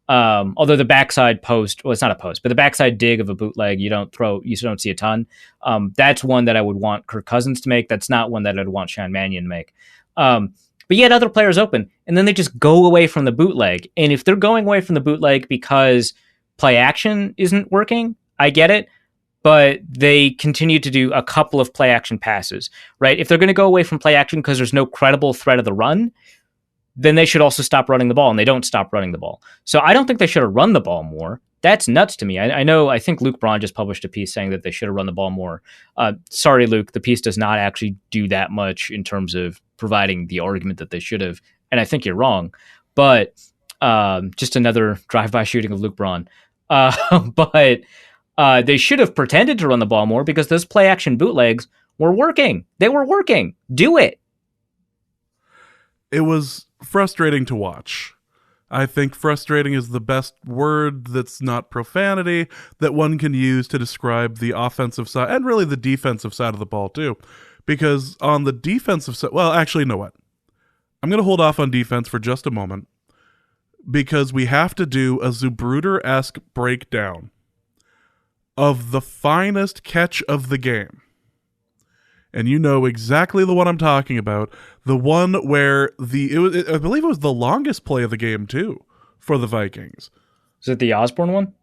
Although the backside post, well, it's not a post, but the backside dig of a bootleg, you don't see a ton. That's one that I would want Kirk Cousins to make. That's not one that I'd want Sean Mannion to make. But you had other players open, and then they just go away from the bootleg. And if they're going away from the bootleg because play action isn't working, I get it. But they continue to do a couple of play action passes, right? If they're going to go away from play action because there's no credible threat of the run, then they should also stop running the ball, and they don't stop running the ball. So I don't think they should have run the ball more. That's nuts to me. I think Luke Braun just published a piece saying that they should have run the ball more. Sorry, Luke, the piece does not actually do that much in terms of providing the argument that they should have, and I think you're wrong. But just another drive-by shooting of Luke Braun. But they should have pretended to run the ball more because those play-action bootlegs were working. They were working. Do it. It was frustrating to watch. I think frustrating is the best word that's not profanity that one can use to describe the offensive side and really the defensive side of the ball too. Because on the defensive side, well, actually, you know what? I'm going to hold off on defense for just a moment because we have to do a Zubruder-esque breakdown of the finest catch of the game. And you know exactly the one I'm talking about. The one where I believe it was the longest play of the game too for the Vikings. Is it the Osborne one?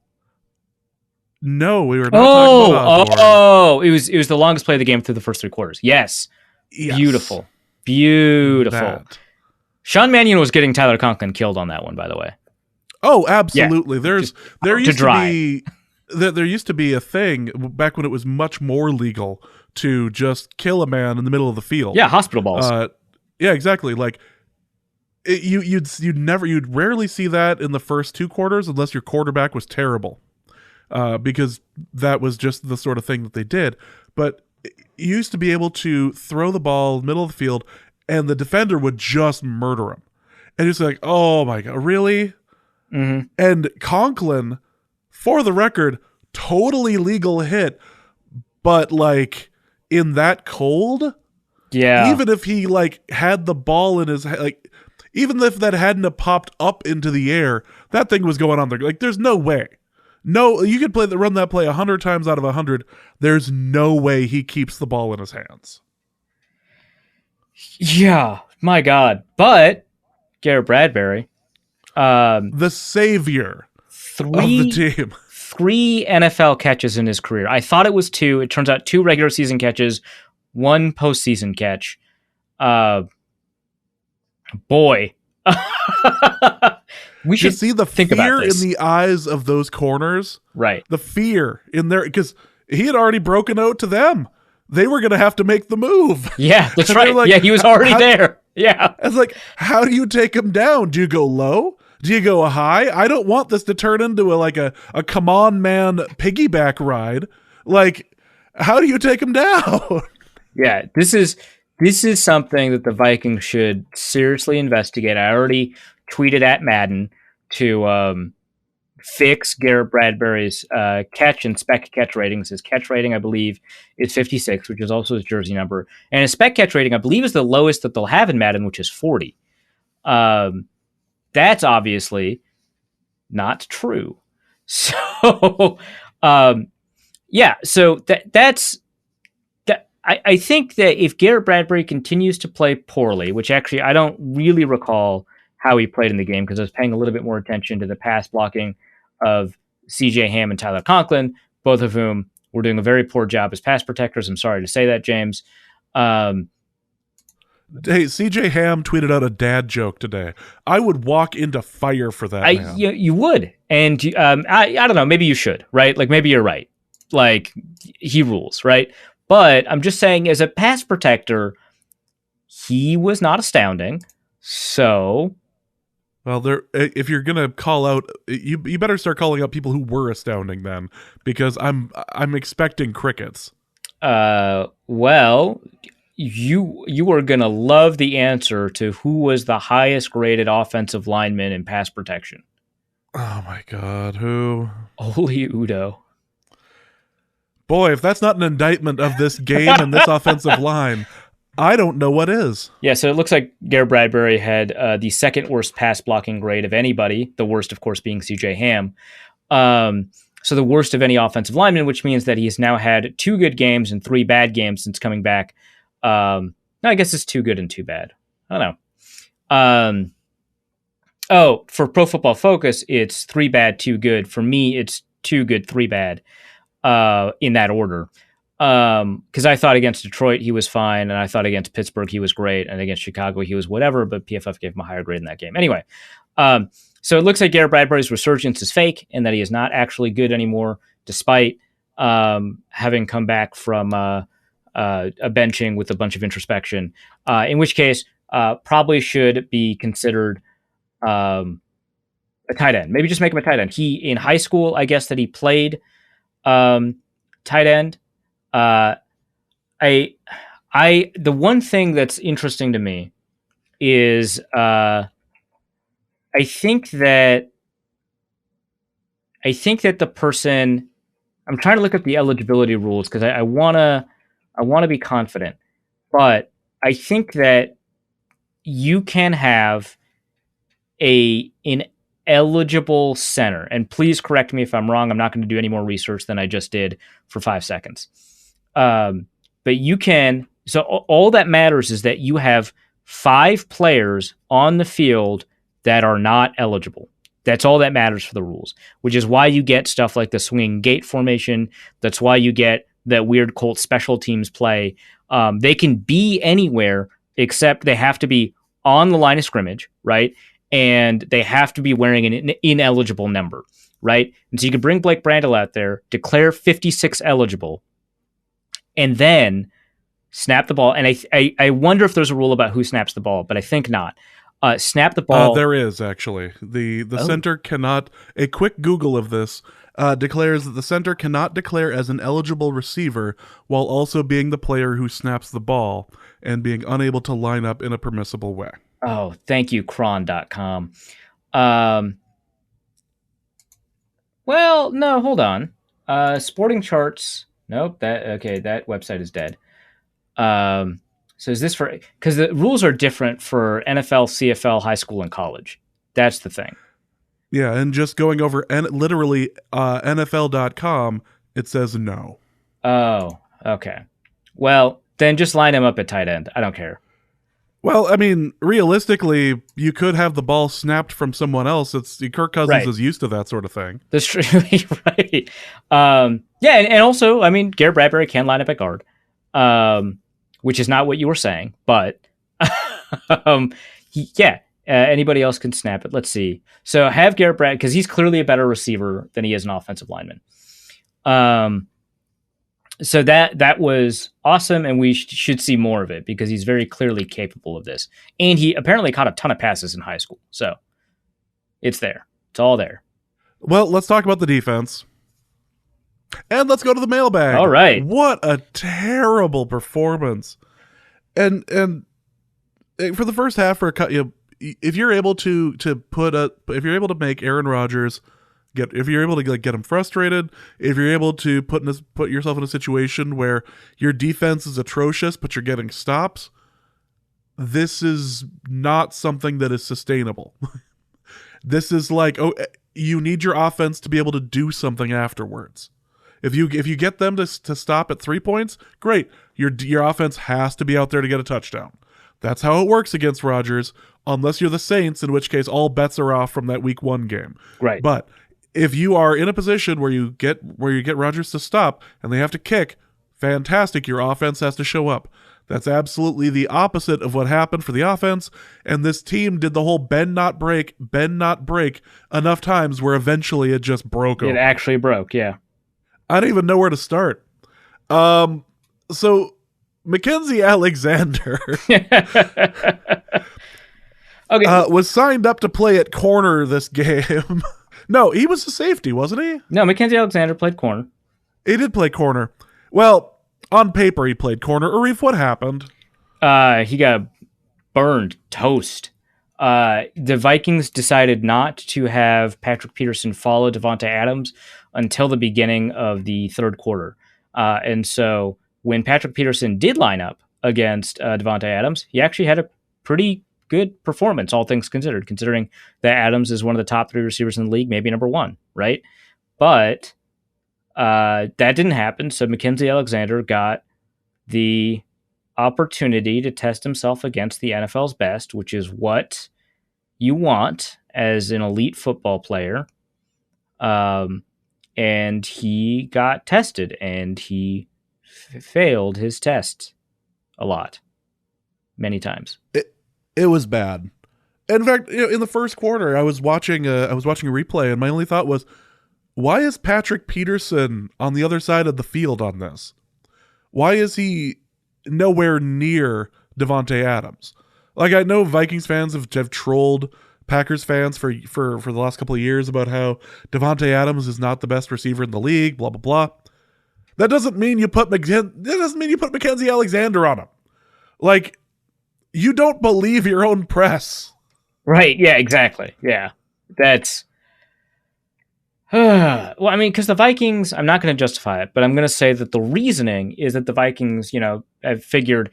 No, we were not talking about Osborne. Oh, it was the longest play of the game through the first 3 quarters. Yes. Beautiful. That. Sean Mannion was getting Tyler Conklin killed on that one, by the way. Oh, absolutely. Yeah. There used to be a thing back when it was much more legal to just kill a man in the middle of the field. Yeah, hospital balls. Yeah, exactly. Like you'd rarely see that in the first 2 quarters unless your quarterback was terrible, because that was just the sort of thing that they did. But you used to be able to throw the ball in the middle of the field, and the defender would just murder him, and it's like, oh my god, really? Mm-hmm. And Conklin, for the record, totally legal hit, but like in that cold, yeah. Even if he like had the ball in his like, even if that hadn't have popped up into the air, that thing was going on there. Like, there's no way. No, you could run that play 100 times out of 100. There's no way he keeps the ball in his hands. Yeah, my God. But Garrett Bradbury, the savior of the team. 3 NFL catches in his career. I thought it was 2. It turns out 2 regular season catches, 1 postseason catch. Boy. We should see the fear in the eyes of those corners. Right. The fear in there, because he had already broken out to them. They were going to have to make the move. Yeah, that's right. Like, yeah, he was already there. Yeah. It's like, how do you take him down? Do you go low? Do you go high? I don't want this to turn into a come on man piggyback ride. Like, how do you take him down? Yeah, this is something that the Vikings should seriously investigate. I already tweeted at Madden to fix Garrett Bradbury's catch and spec catch ratings. His catch rating, I believe, is 56, which is also his jersey number. And his spec catch rating, I believe, is the lowest that they'll have in Madden, which is 40. That's obviously not true. So, yeah, so that's... I think that if Garrett Bradbury continues to play poorly, which actually I don't really recall how he played in the game because I was paying a little bit more attention to the pass blocking of CJ Ham and Tyler Conklin, both of whom were doing a very poor job as pass protectors. I'm sorry to say that, James. Hey, CJ Ham tweeted out a dad joke today. I would walk into fire for that. You would. And I don't know, maybe you should, right? Like, maybe you're right. Like, he rules, right? But I'm just saying, as a pass protector, he was not astounding. So, well, if you're gonna call out, you better start calling out people who were astounding then, because I'm expecting crickets. Well, you are gonna love the answer to who was the highest graded offensive lineman in pass protection. Oh my God, who? Oli Udoh. Boy, if that's not an indictment of this game and this offensive line, I don't know what is. Yeah, so it looks like Garrett Bradbury had the second worst pass blocking grade of anybody, the worst, of course, being CJ Ham. So the worst of any offensive lineman, which means that he's now had 2 good games and 3 bad games since coming back. No, I guess it's 2 good and 2 bad. I don't know. For Pro Football Focus, it's 3 bad, 2 good. For me, it's 2 good, 3 bad. In that order, because I thought against Detroit he was fine, and I thought against Pittsburgh he was great, and against Chicago he was whatever, but PFF gave him a higher grade in that game. Anyway, so it looks like Garrett Bradbury's resurgence is fake, and that he is not actually good anymore, despite having come back from a benching with a bunch of introspection, in which case probably should be considered a tight end. Maybe just make him a tight end. In high school, I guess that he played tight end. The one thing that's interesting to me is I think that the person, I'm trying to look at the eligibility rules because I want to be confident, but I think that you can have an eligible center. And please correct me if I'm wrong. I'm not going to do any more research than I just did for 5 seconds. But you can. So all that matters is that you have 5 players on the field that are not eligible. That's all that matters for the rules, which is why you get stuff like the swinging gate formation. That's why you get that weird Colts special teams play. They can be anywhere except they have to be on the line of scrimmage, right? And they have to be wearing an ineligible number, right? And so you can bring Blake Brandel out there, declare 56 eligible, and then snap the ball. And I wonder if there's a rule about who snaps the ball, but I think not. Snap the ball. There is, actually. The center cannot... A quick Google of this declares that the center cannot declare as an eligible receiver while also being the player who snaps the ball and being unable to line up in a permissible way. Oh, thank you, cron.com. Well, no, hold on. Sporting Charts. Nope, that website is dead. So is this for... Because the rules are different for NFL, CFL, high school, and college. That's the thing. Yeah, and just going over literally NFL.com, it says no. Oh, okay. Well, then just line him up at tight end. I don't care. Well, I mean, realistically, you could have the ball snapped from someone else. Kirk Cousins is used to that sort of thing. That's true, right? Yeah, and also, I mean, Garrett Bradbury can line up at guard, which is not what you were saying, but anybody else can snap it. Let's see. So have Garrett Bradbury, because he's clearly a better receiver than he is an offensive lineman. So that was awesome, and we should see more of it because he's very clearly capable of this. And he apparently caught a ton of passes in high school. So it's there. It's all there. Well, let's talk about the defense. And let's go to the mailbag. All right. What a terrible performance. And for the first half, if you're able to make Aaron Rodgers if you're able to get him frustrated, if you're able to put yourself in a situation where your defense is atrocious but you're getting stops, this is not something that is sustainable. This is like, you need your offense to be able to do something afterwards. If you get them to stop at 3 points, great. Your offense has to be out there to get a touchdown. That's how it works against Rodgers, unless you're the Saints, in which case all bets are off from that Week 1 game. Right. But if you are in a position where you get Rodgers to stop and they have to kick, fantastic. Your offense has to show up. That's absolutely the opposite of what happened for the offense. And this team did the whole bend not break enough times where eventually it just broke. It actually broke. Yeah. I don't even know where to start. So Mackenzie Alexander was signed up to play at corner this game. No, he was a safety, wasn't he? No, Mackenzie Alexander played corner. He did play corner. Well, on paper he played corner. Arif, what happened? He got burned, toast. The Vikings decided not to have Patrick Peterson follow Davante Adams until the beginning of the third quarter. And so when Patrick Peterson did line up against Davante Adams, he actually had a pretty good performance, all things considered, considering that Adams is one of the top 3 receivers in the league, maybe number 1, right? But that didn't happen, so Mackenzie Alexander got the opportunity to test himself against the NFL's best, which is what you want as an elite football player. And he got tested, and he failed his test a lot, many times. It was bad. In fact, in the first quarter, I was watching a replay, and my only thought was, why is Patrick Peterson on the other side of the field on this? Why is he nowhere near Davante Adams? Like, I know Vikings fans have trolled Packers fans for the last couple of years about how Davante Adams is not the best receiver in the league, blah blah blah. That doesn't mean you put Mackenzie Alexander on him. Like, you don't believe your own press. Right, yeah, exactly. Yeah. That's... well, I mean, because the Vikings, I'm not going to justify it, but I'm going to say that the reasoning is that the Vikings, have figured,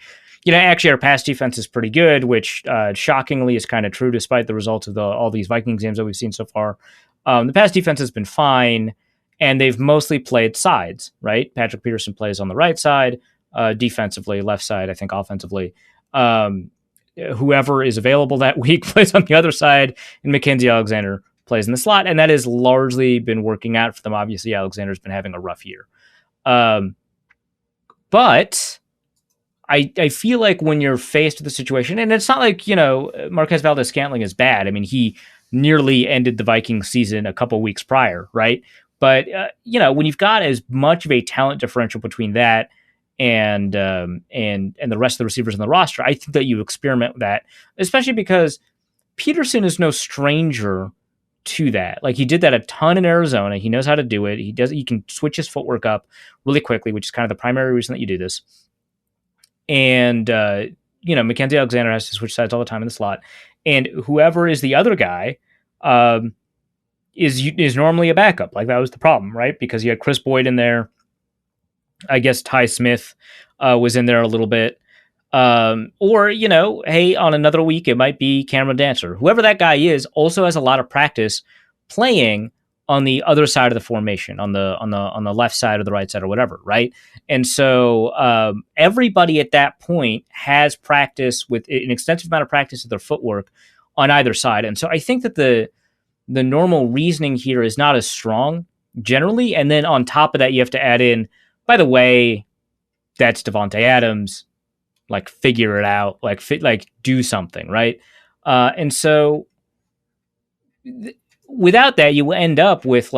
Actually, our pass defense is pretty good, which shockingly is kind of true despite the results of all these Vikings games that we've seen so far. The pass defense has been fine, and they've mostly played sides, right? Patrick Peterson plays on the right side, defensively, left side, I think offensively. Whoever is available that week plays on the other side, and Mackenzie Alexander plays in the slot, and that has largely been working out for them. Obviously, Alexander's been having a rough year. But I feel like when you're faced with the situation, and it's not like, Marquez Valdes-Scantling is bad. I mean, he nearly ended the Vikings season a couple weeks prior, right? But, when you've got as much of a talent differential between that and the rest of the receivers in the roster, I think that you experiment with that, especially because Peterson is no stranger to that. Like, he did that a ton in Arizona. He knows how to do it. He can switch his footwork up really quickly, which is kind of the primary reason that you do this. And, Mackenzie Alexander has to switch sides all the time in the slot. And whoever is the other guy is normally a backup. Like, that was the problem, right? Because you had Chris Boyd in there. I guess Ty Smith was in there a little bit. Or, hey, on another week, it might be Cameron Dancer. Whoever that guy is also has a lot of practice playing on the other side of the formation, on the left side or the right side or whatever, right? And so everybody at that point has practice with an extensive amount of practice with their footwork on either side. And so I think that the normal reasoning here is not as strong generally. And then on top of that, you have to add in, by the way, that's Davante Adams. Like, figure it out. Like, do something, right? And so without that, you end up with,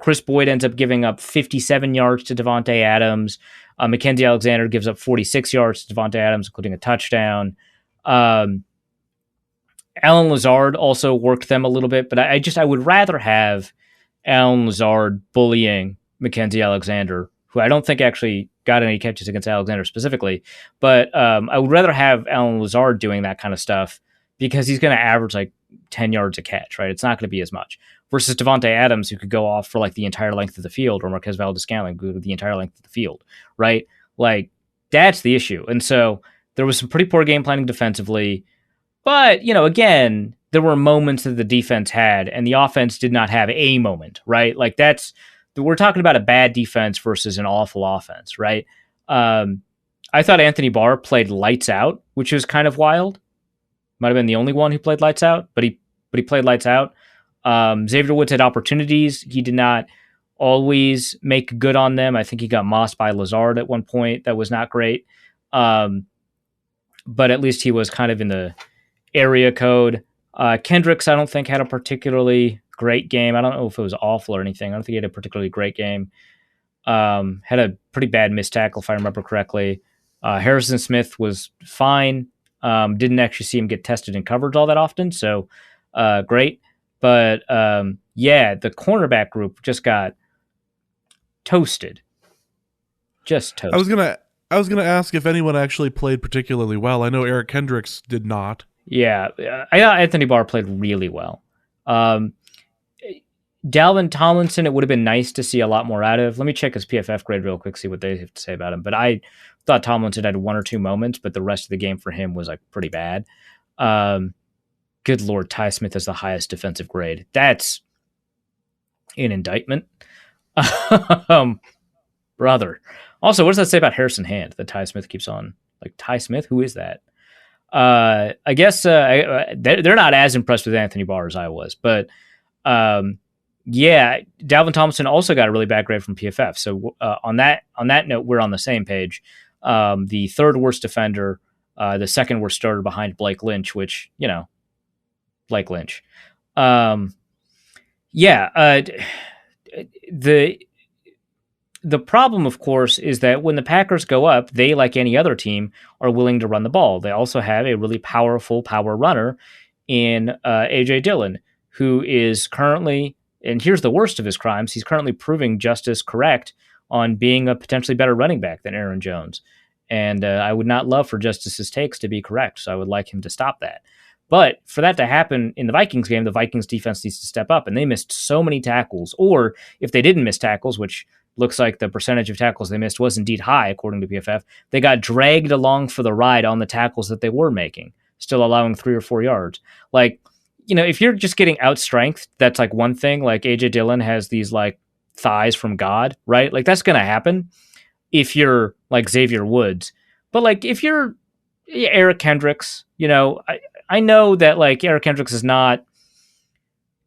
Chris Boyd ends up giving up 57 yards to Davante Adams. Mackenzie Alexander gives up 46 yards to Davante Adams, including a touchdown. Alan Lazard also worked them a little bit, but I would rather have Alan Lazard bullying Mackenzie Alexander, who I don't think actually got any catches against Alexander specifically, but I would rather have Alan Lazard doing that kind of stuff because he's going to average 10 yards a catch, right? It's not going to be as much versus Davante Adams, who could go off for the entire length of the field, or Marquez Valdes-Scantling go the entire length of the field, right? That's the issue. And so there was some pretty poor game planning defensively, but again, there were moments that the defense had and the offense did not have a moment, right? We're talking about a bad defense versus an awful offense, right? I thought Anthony Barr played lights out, which was kind of wild. Might have been the only one who played lights out, but he played lights out. Xavier Woods had opportunities. He did not always make good on them. I think he got mossed by Lazard at one point. That was not great. But at least he was kind of in the area code. Kendricks, I don't think, had a particularly great game. I don't know if it was awful or anything. I don't think he had a particularly great game. Had a pretty bad missed tackle, if I remember correctly. Harrison Smith was fine. Didn't actually see him get tested in coverage all that often, so great. But the cornerback group just got toasted. Just toasted. I was gonna ask if anyone actually played particularly well. I know Eric Kendricks did not. Yeah, I thought Anthony Barr played really well. Dalvin Tomlinson, it would have been nice to see a lot more out of. Let me check his PFF grade real quick, see what they have to say about him. But I thought Tomlinson had one or two moments, but the rest of the game for him was pretty bad. Good Lord, Ty Smith has the highest defensive grade. That's an indictment. Brother. Also, what does that say about Harrison Hand that Ty Smith keeps on? Ty Smith? Who is that? I guess they're not as impressed with Anthony Barr as I was, but Dalvin Tomlinson also got a really bad grade from PFF. So on that note, we're on the same page. The third worst defender, the second worst starter behind Blake Lynch, which Blake Lynch. The problem, of course, is that when the Packers go up, they, like any other team, are willing to run the ball. They also have a really powerful power runner in A.J. Dillon, who is currently, and here's the worst of his crimes, he's currently proving just as correct on being a potentially better running back than Aaron Jones. And I would not love for Justice's takes to be correct, so I would like him to stop that. But for that to happen in the Vikings game, the Vikings defense needs to step up, and they missed so many tackles. Or if they didn't miss tackles, which looks like the percentage of tackles they missed was indeed high, according to PFF. They got dragged along for the ride on the tackles that they were making, still allowing 3 or 4 yards. Like, if you're just getting outstrength, that's like one thing. Like AJ Dillon has these like thighs from God, right? Like that's going to happen if you're like Xavier Woods. But like if you're Eric Kendricks, I know that like Eric Kendricks is not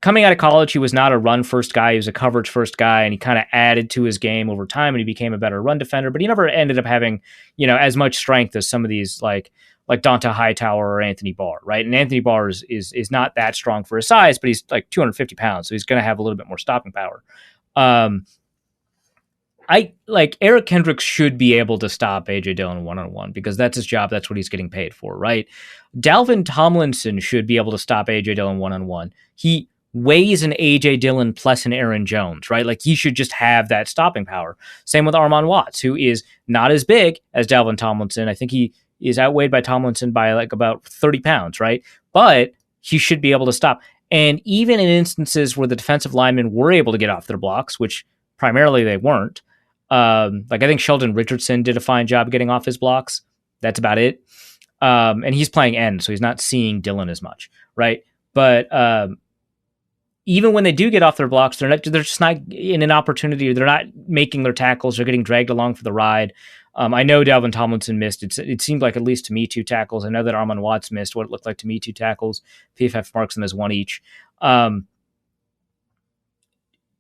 coming out of college. He was not a run first guy. He was a coverage first guy, and he kind of added to his game over time, and he became a better run defender. But he never ended up having, as much strength as some of these like Dante Hightower or Anthony Barr, right? And Anthony Barr is not that strong for his size, but he's like 250 pounds, so he's going to have a little bit more stopping power. I like Eric Kendricks should be able to stop AJ Dillon one-on-one because that's his job. That's what he's getting paid for, right? Dalvin Tomlinson should be able to stop AJ Dillon one-on-one. He weighs an AJ Dillon plus an Aaron Jones, right? Like he should just have that stopping power. Same with Armon Watts, who is not as big as Dalvin Tomlinson. I think he is outweighed by Tomlinson by like about 30 pounds, right? But he should be able to stop. And even in instances where the defensive linemen were able to get off their blocks, which primarily they weren't, like I think Sheldon Richardson did a fine job getting off his blocks. That's about it. And he's playing end, so he's not seeing Dillon as much, right? But even when they do get off their blocks, they're just not in an opportunity, or they're not making their tackles. They're getting dragged along for the ride. I know Dalvin Tomlinson missed. It seemed like at least to me 2 tackles. I know that Armon Watts missed what it looked like to me 2 tackles. PFF marks them as 1 each.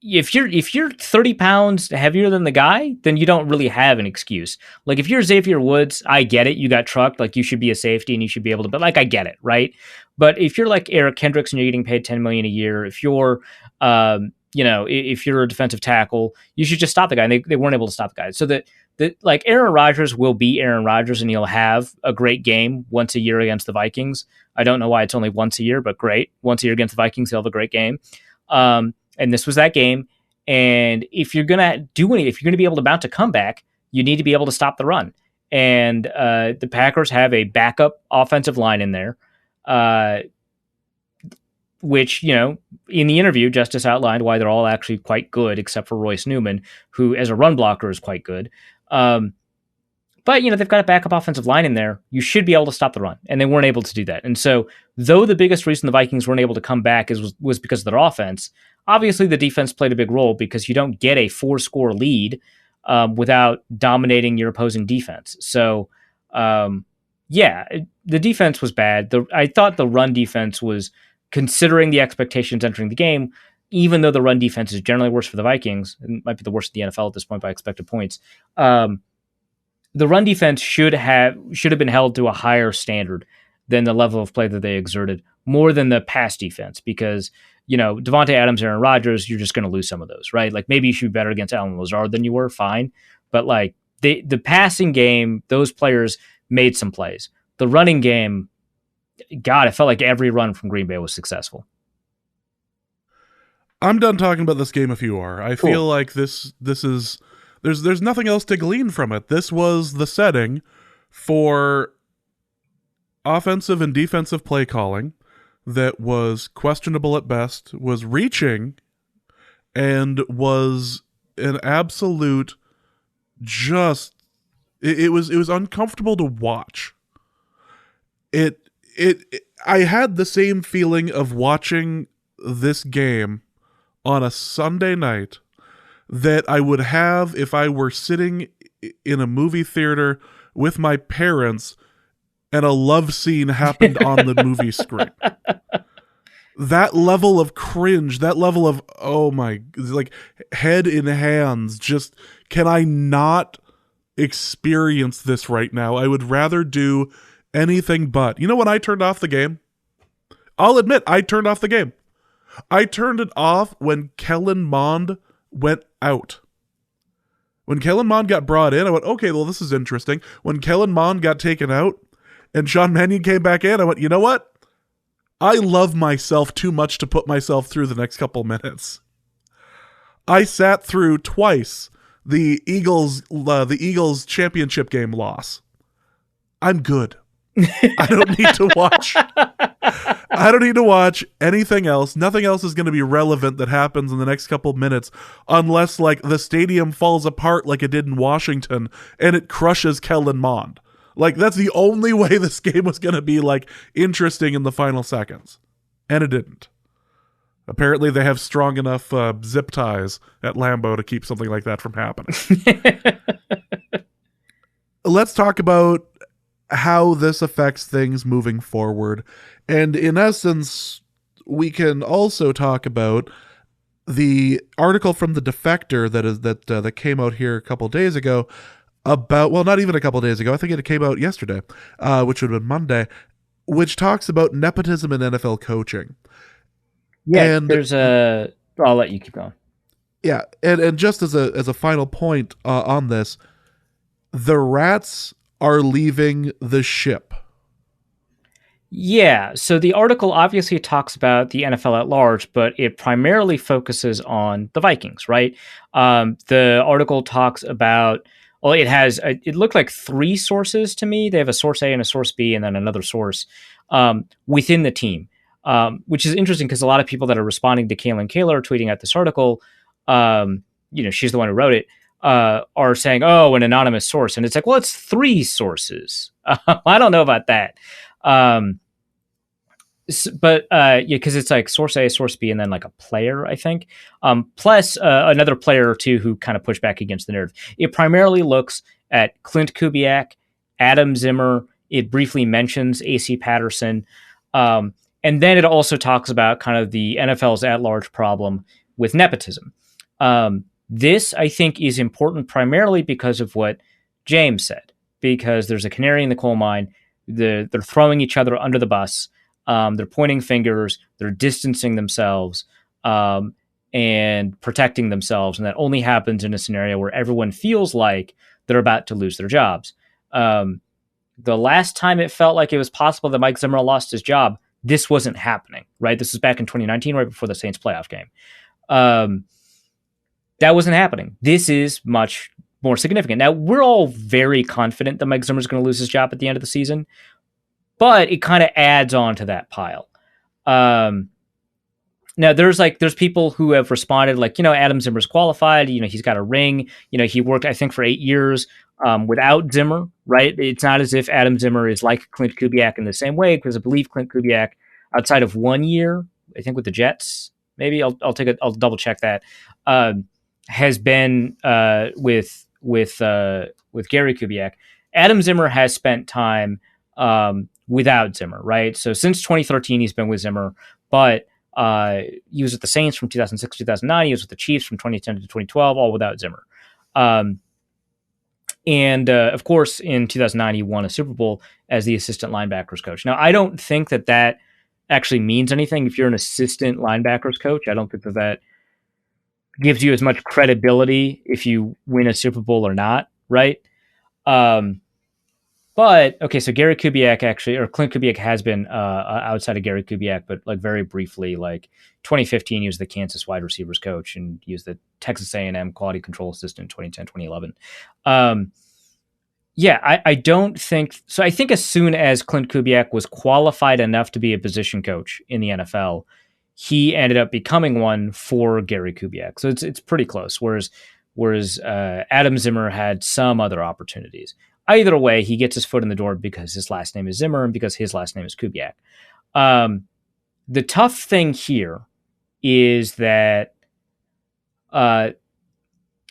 If you're 30 pounds heavier than the guy, then you don't really have an excuse. Like if you're Xavier Woods, I get it. You got trucked. Like you should be a safety and you should be able to, but like I get it, right? But if you're like Eric Kendricks and you're getting paid $10 million a year, if you're if you're a defensive tackle, you should just stop the guy. And they weren't able to stop the guy. So that like Aaron Rodgers will be Aaron Rodgers and he'll have a great game once a year against the Vikings. I don't know why it's only once a year, but great. Once a year against the Vikings, he'll have a great game. And this was that game. And if you're going to if you're going to be able to mount a comeback, you need to be able to stop the run. And the Packers have a backup offensive line in there, which, in the interview, Justice outlined why they're all actually quite good, except for Royce Newman, who as a run blocker is quite good. But, they've got a backup offensive line in there. You should be able to stop the run. And they weren't able to do that. And so, though the biggest reason the Vikings weren't able to come back was because of their offense, obviously the defense played a big role because you don't get a 4-score lead without dominating your opposing defense. So, the defense was bad. I thought the run defense was, considering the expectations entering the game, even though the run defense is generally worse for the Vikings, it might be the worst in the NFL at this point by expected points, the run defense should have been held to a higher standard than the level of play that they exerted, more than the pass defense, because, Devontae Adams, Aaron Rodgers, you're just going to lose some of those, right? Like maybe you should be better against Allen Lazard than you were, fine. But like the passing game, those players made some plays. The running game, God, it felt like every run from Green Bay was successful. I'm done talking about this game if you are. I feel like this is... There's nothing else to glean from it. This was the setting for offensive and defensive play calling that was questionable at best, was reaching, and was an absolute it was uncomfortable to watch. I had the same feeling of watching this game on a Sunday night that I would have if I were sitting in a movie theater with my parents and a love scene happened on the movie screen. That level of cringe, that level of, oh my, like head in hands, just, can I not experience this right now? I would rather do anything but. You know when I turned off the game? I'll admit, I turned off the game. I turned it off when Kellen Mond went out. When Kellen Mond got brought in, I went, okay, well, this is interesting. When Kellen Mond got taken out and Sean Mannion came back in, I went, you know what? I love myself too much to put myself through the next couple minutes. I sat through twice the Eagles championship game loss. I'm good. I don't need to watch. I don't need to watch anything else. Nothing else is going to be relevant that happens in the next couple minutes unless like the stadium falls apart like it did in Washington and it crushes Kellen Mond. Like that's the only way this game was going to be like interesting in the final seconds. And it didn't. Apparently they have strong enough zip ties at Lambeau to keep something like that from happening. Let's talk about how this affects things moving forward. And in essence, we can also talk about the article from the Defector that came out here a couple days ago about, well, not even a couple days ago. I think it came out yesterday, which would have been Monday, which talks about nepotism in NFL coaching. Yeah, and there's a... I'll let you keep going. Yeah, and just as a final point on this, the Rats are leaving the ship. Yeah, so the article obviously talks about the NFL at large, but it primarily focuses on the Vikings, right? The article talks about, well, it looked like 3 sources to me. They have a source A and a source B and then another source within the team, which is interesting because a lot of people that are responding to Kaylin Kaler tweeting out this article, she's the one who wrote it, are saying, oh, an anonymous source. And it's like, well, it's 3 sources. I don't know about that. Because it's like source A, source B, and then like a player, I think, plus another player or two who kind of push back against the narrative. It primarily looks at Clint Kubiak, Adam Zimmer. It briefly mentions AC Patterson. And then it also talks about kind of the NFL's at-large problem with nepotism. This, I think, is important primarily because of what James said, because there's a canary in the coal mine. They're throwing each other under the bus. They're pointing fingers. They're distancing themselves and protecting themselves. And that only happens in a scenario where everyone feels like they're about to lose their jobs. The last time it felt like it was possible that Mike Zimmer lost his job, this wasn't happening, right? This was back in 2019, right before the Saints playoff game. That wasn't happening. This is much more significant. Now, we're all very confident that Mike Zimmer's going to lose his job at the end of the season, but it kind of adds on to that pile. Now, there's people who have responded like, Adam Zimmer's qualified. He's got a ring. He worked, I think, for 8 years without Zimmer, right? It's not as if Adam Zimmer is like Clint Kubiak in the same way, because I believe Clint Kubiak, outside of 1 year, I think with the Jets, maybe I'll double check that, has been with Gary Kubiak. Adam Zimmer has spent time without Zimmer, right? So since 2013, he's been with Zimmer, but he was with the Saints from 2006 to 2009. He was with the Chiefs from 2010 to 2012, all without Zimmer. And of course, in 2009, he won a Super Bowl as the assistant linebackers coach. Now, I don't think that actually means anything. If you're an assistant linebackers coach, I don't think that gives you as much credibility if you win a Super Bowl or not, right? But okay, so Gary Kubiak or Clint Kubiak has been outside of Gary Kubiak, but like very briefly, like 2015, he was the Kansas wide receivers coach, and he was the Texas A&M quality control assistant in 2010, 2011. I don't think so. I think as soon as Clint Kubiak was qualified enough to be a position coach in the NFL, he ended up becoming one for Gary Kubiak. So it's pretty close. Whereas Adam Zimmer had some other opportunities. Either way, he gets his foot in the door because his last name is Zimmer and because his last name is Kubiak. The tough thing here is that so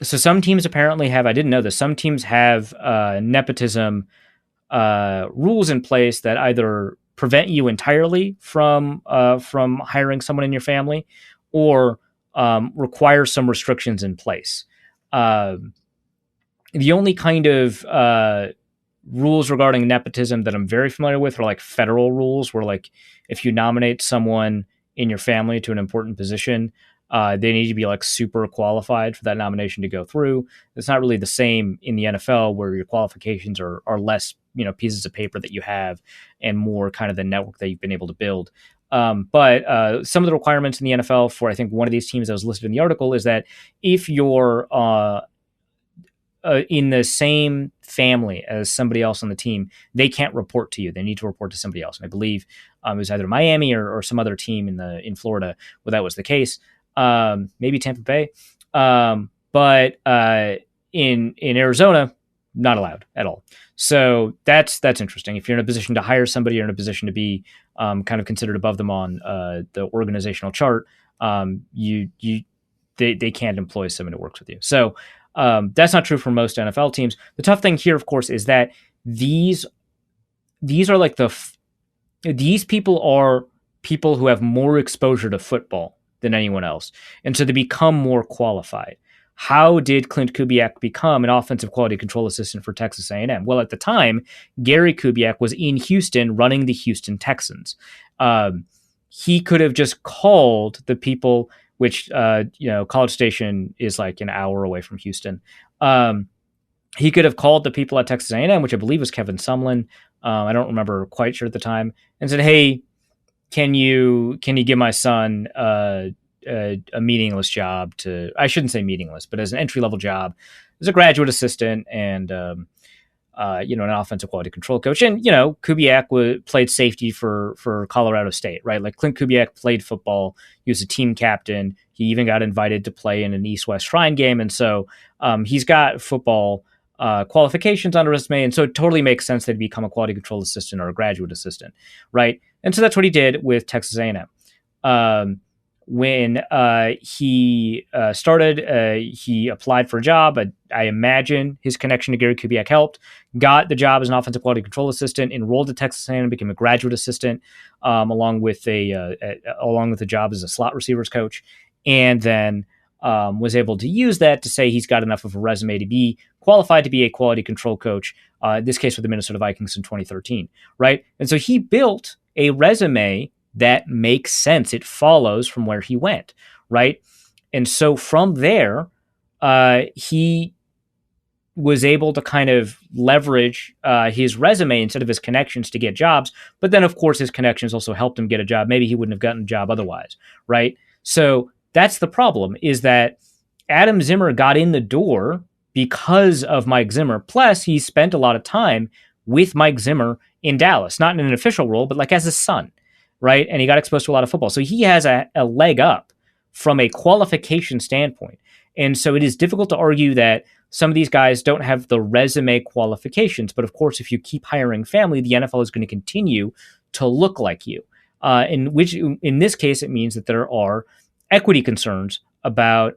some teams apparently have, I didn't know this, some teams have nepotism rules in place that either prevent you entirely from hiring someone in your family or require some restrictions in place. The only kind of rules regarding nepotism that I'm very familiar with are like federal rules where like if you nominate someone in your family to an important position, they need to be like super qualified for that nomination to go through. It's not really the same in the NFL where your qualifications are less, pieces of paper that you have and more kind of the network that you've been able to build. But some of the requirements in the NFL for, I think, one of these teams that was listed in the article is that if you're in the same family as somebody else on the team, they can't report to you. They need to report to somebody else. And I believe it was either Miami or some other team in Florida where that was the case. Maybe Tampa Bay. But in Arizona, not allowed at all. So that's interesting. If you're in a position to hire somebody, you're in a position to be kind of considered above them on the organizational chart. They can't employ someone who works with you. So that's not true for most NFL teams. The tough thing here, of course, is that these are like these people are people who have more exposure to football than anyone else, and so they become more qualified. How did Clint Kubiak become an offensive quality control assistant for Texas A&M? Well, at the time, Gary Kubiak was in Houston running the Houston Texans. He could have just called the people, which College Station is like an hour away from Houston. He could have called the people at Texas A&M, which I believe was Kevin Sumlin. I don't remember quite sure at the time, and said, "Hey, can you give my son a meaningless job I shouldn't say meaningless, but as an entry-level job as a graduate assistant and, an offensive quality control coach." And, Kubiak played safety for Colorado State, right? Like Clint Kubiak played football. He was a team captain. He even got invited to play in an East-West Shrine game. And so he's got football qualifications on a resume. And so it totally makes sense that he'd become a quality control assistant or a graduate assistant, right? And so that's what he did with Texas A&M. When he started, he applied for a job. I imagine his connection to Gary Kubiak helped. Got the job as an offensive quality control assistant. Enrolled at Texas A&M, became a graduate assistant, along with a job as a slot receivers coach, and then was able to use that to say he's got enough of a resume to be qualified to be a quality control coach. In this case, with the Minnesota Vikings in 2013, right? And so he built a resume that makes sense. It follows from where he went, right? And so from there, he was able to kind of leverage his resume instead of his connections to get jobs. But then, of course, his connections also helped him get a job. Maybe he wouldn't have gotten a job otherwise, right? So that's the problem, is that Adam Zimmer got in the door because of Mike Zimmer. Plus, he spent a lot of time with Mike Zimmer in Dallas, not in an official role, but like as his son, right? And he got exposed to a lot of football. So he has a leg up from a qualification standpoint. And so it is difficult to argue that some of these guys don't have the resume qualifications. But of course, if you keep hiring family, the NFL is going to continue to look like you. In this case, it means that there are equity concerns about,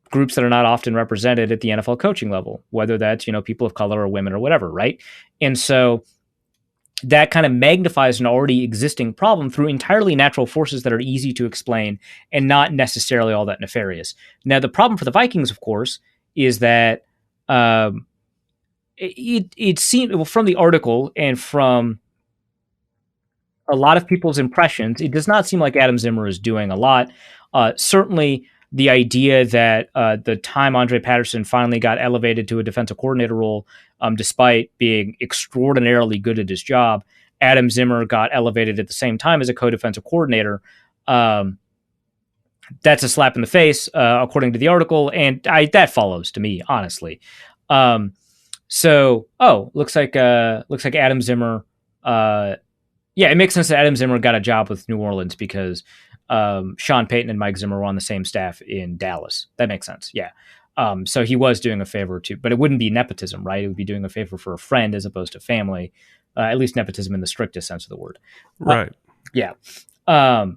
groups that are not often represented at the NFL coaching level, whether that's, people of color or women or whatever, right? And so that kind of magnifies an already existing problem through entirely natural forces that are easy to explain and not necessarily all that nefarious. Now, the problem for the Vikings, of course, is that it seemed, from the article and from a lot of people's impressions, it does not seem like Adam Zimmer is doing a lot. Certainly, the idea that the time Andre Patterson finally got elevated to a defensive coordinator role, despite being extraordinarily good at his job, Adam Zimmer got elevated at the same time as a co-defensive coordinator. That's a slap in the face, according to the article, and that follows to me, honestly. Looks like Adam Zimmer. It makes sense that Adam Zimmer got a job with New Orleans because Sean Payton and Mike Zimmer were on the same staff in Dallas. That makes sense. Yeah. So he was doing a favor too, but it wouldn't be nepotism, right? It would be doing a favor for a friend as opposed to family, at least nepotism in the strictest sense of the word. Right. Yeah. But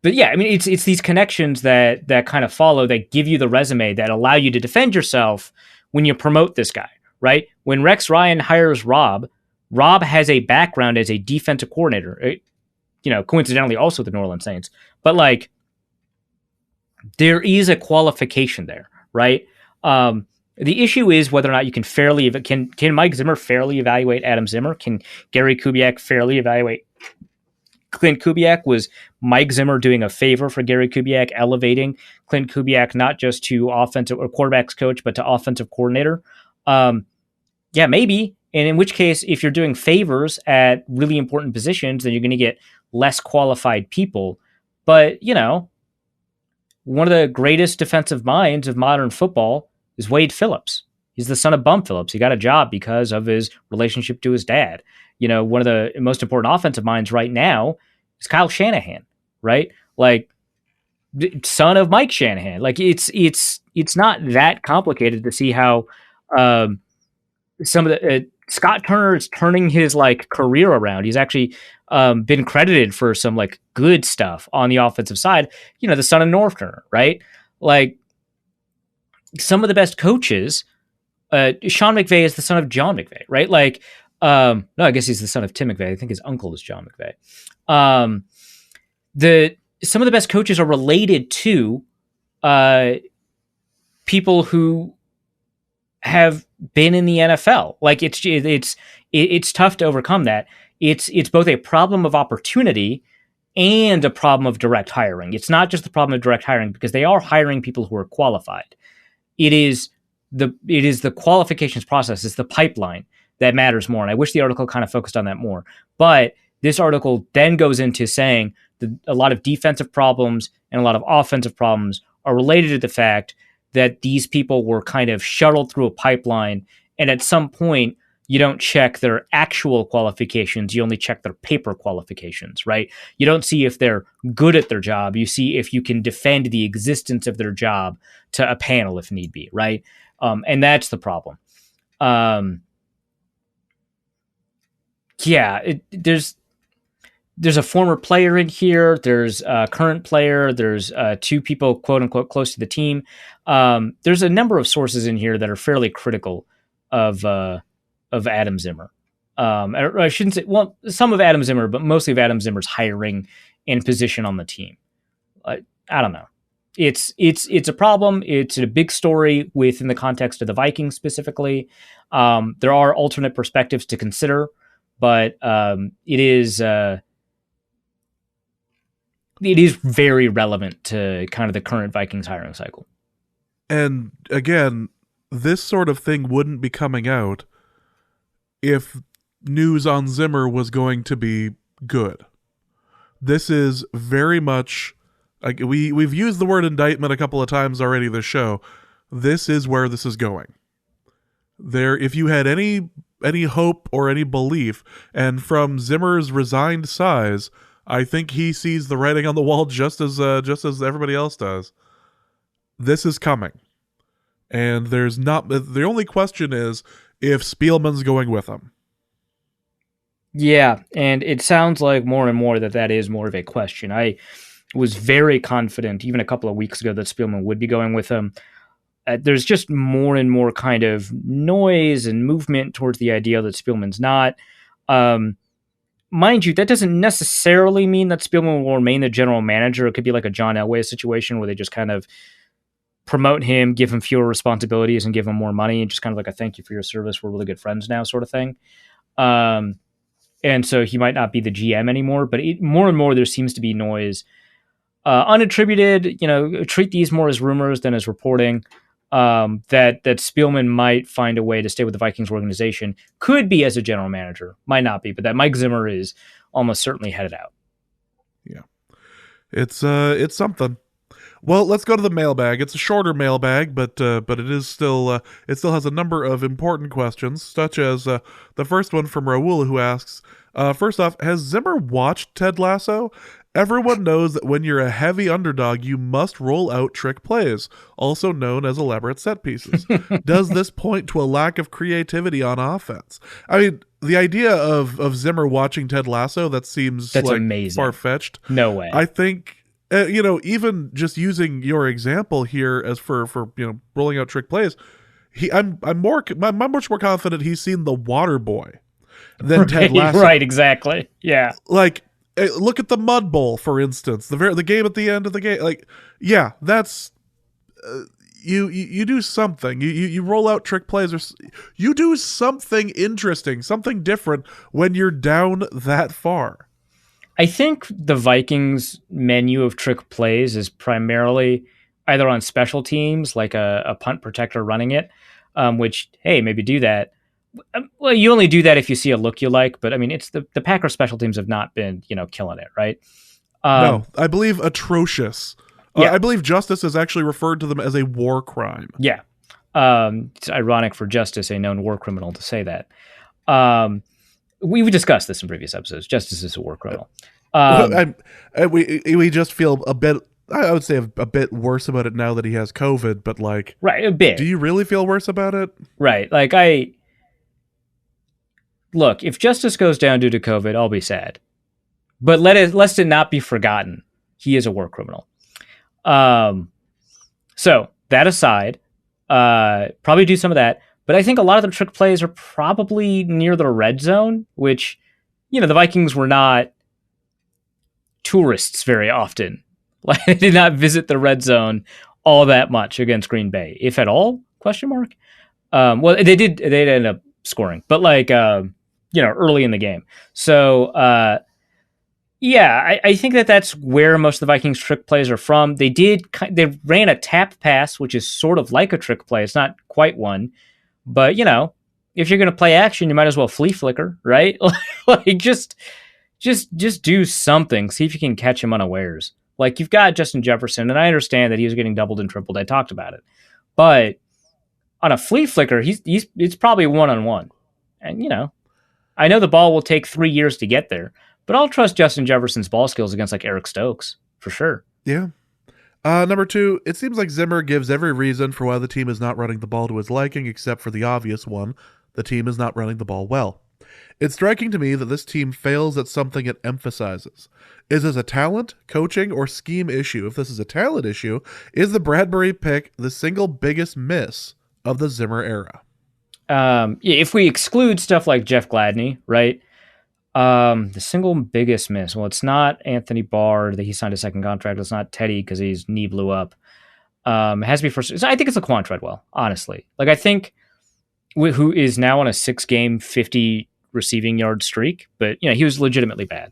yeah, I mean, it's these connections that kind of follow, that give you the resume that allow you to defend yourself when you promote this guy, right? When Rex Ryan hires Rob has a background as a defensive coordinator, coincidentally also the New Orleans Saints, but like there is a qualification there, right? The issue is whether or not you can fairly, can Mike Zimmer fairly evaluate Adam Zimmer? Can Gary Kubiak fairly evaluate Clint Kubiak? Was Mike Zimmer doing a favor for Gary Kubiak, elevating Clint Kubiak not just to offensive or quarterbacks coach, but to offensive coordinator? Yeah, maybe. And in which case, if you're doing favors at really important positions, then you're going to get less qualified people. But, one of the greatest defensive minds of modern football is Wade Phillips. He's the son of Bum Phillips. He got a job because of his relationship to his dad. One of the most important offensive minds right now is Kyle Shanahan, right? Like, son of Mike Shanahan. Like, it's not that complicated to see how some of the Scott Turner is turning his like career around. He's actually been credited for some like good stuff on the offensive side. The son of North Turner, right? Like, some of the best coaches. Sean McVay is the son of John McVay, right? Like, no, I guess he's the son of Tim McVay. I think his uncle is John McVay. Some of the best coaches are related to people who have been in the NFL. Like, it's tough to overcome that. It's both a problem of opportunity and a problem of direct hiring. It's not just the problem of direct hiring, because they are hiring people who are qualified. It is the qualifications process, it's the pipeline that matters more. And I wish the article kind of focused on that more. But this article then goes into saying that a lot of defensive problems and a lot of offensive problems are related to the fact that these people were kind of shuttled through a pipeline. And at some point, you don't check their actual qualifications. You only check their paper qualifications, right? You don't see if they're good at their job. You see if you can defend the existence of their job to a panel if need be, right? And that's the problem. There's a former player in here. There's a current player. There's two people, quote unquote, close to the team. There's a number of sources in here that are fairly critical of Adam Zimmer. I shouldn't say, well, some of Adam Zimmer, but mostly of Adam Zimmer's hiring and position on the team. I don't know. It's a problem. It's a big story within the context of the Vikings specifically. There are alternate perspectives to consider, but it is very relevant to kind of the current Vikings hiring cycle. And again, this sort of thing wouldn't be coming out if news on Zimmer was going to be good. This is very much, like, we've used the word indictment a couple of times already this show. This is where this is going. If you had any hope or any belief, and from Zimmer's resigned size, I think he sees the writing on the wall just as everybody else does. This is coming. And the only question is if Spielman's going with him. Yeah, and it sounds like more and more that is more of a question. I was very confident even a couple of weeks ago that Spielman would be going with him. There's just more and more kind of noise and movement towards the idea that Spielman's not. Mind you, that doesn't necessarily mean that Spielman will remain the general manager. It could be like a John Elway situation where they just kind of promote him, give him fewer responsibilities, and give him more money, and just kind of like a thank you for your service. We're really good friends now sort of thing. And so he might not be the GM anymore, but more and more there seems to be noise. Unattributed, treat these more as rumors than as reporting. That Spielman might find a way to stay with the Vikings organization. Could be as a general manager, might not be, but that Mike Zimmer is almost certainly headed out. Yeah, it's something. Well, let's go to the mailbag. It's a shorter mailbag, but it is still it still has a number of important questions, such as the first one from Raul, who asks, first off, has Zimmer watched Ted Lasso? Everyone knows that when you're a heavy underdog, you must roll out trick plays, also known as elaborate set pieces. Does this point to a lack of creativity on offense? I mean, the idea of Zimmer watching Ted Lasso, that's like amazing. Far-fetched. No way. I think, even just using your example here as for rolling out trick plays, I'm much more confident he's seen The Water Boy than Ted Lasso. Right, exactly. Yeah. Like, look at the Mud Bowl, for instance. The game at the end of the game. Like, yeah, that's you do something. You roll out trick plays, or you do something interesting, something different when you're down that far. I think the Vikings' menu of trick plays is primarily either on special teams, like a punt protector running it, which, hey, maybe do that. Well, you only do that if you see a look you like, but I mean, it's the Packers special teams have not been, killing it, right? No, I believe atrocious. Yeah. I believe Justice has actually referred to them as a war crime. Yeah. It's ironic for Justice, a known war criminal, to say that. We've discussed this in previous episodes. Justice is a war criminal. We just feel a bit, I would say, a bit worse about it now that he has COVID, but like, right, a bit. Do you really feel worse about it? Right. Like, look, if Justice goes down due to COVID, I'll be sad. But lest it not be forgotten, he is a war criminal. So that aside, probably do some of that. But I think a lot of the trick plays are probably near the red zone, which, the Vikings were not tourists very often. Like, they did not visit the red zone all that much against Green Bay, if at all? ? Well, they did end up scoring, but like, early in the game. So, I think that's where most of the Vikings trick plays are from. They ran a tap pass, which is sort of like a trick play. It's not quite one, but if you're going to play action, you might as well flea flicker, right? Like, just do something. See if you can catch him unawares. Like, you've got Justin Jefferson, and I understand that he was getting doubled and tripled. I talked about it, but on a flea flicker, it's probably 1-on-1, and I know the ball will take 3 years to get there, but I'll trust Justin Jefferson's ball skills against like Eric Stokes for sure. Yeah. Number 2, it seems like Zimmer gives every reason for why the team is not running the ball to his liking, except for the obvious one: the team is not running the ball well. It's striking to me that this team fails at something it emphasizes. Is this a talent, coaching, or scheme issue? If this is a talent issue, is the Bradbury pick the single biggest miss of the Zimmer era? If we exclude stuff like Jeff Gladney, right? The single biggest miss. Well, it's not Anthony Barr that he signed a second contract. It's not Teddy because his knee blew up. It has to be first. I think it's Laquan Treadwell, honestly. Like, I think who is now on a 6-game 50 receiving yard streak, but he was legitimately bad.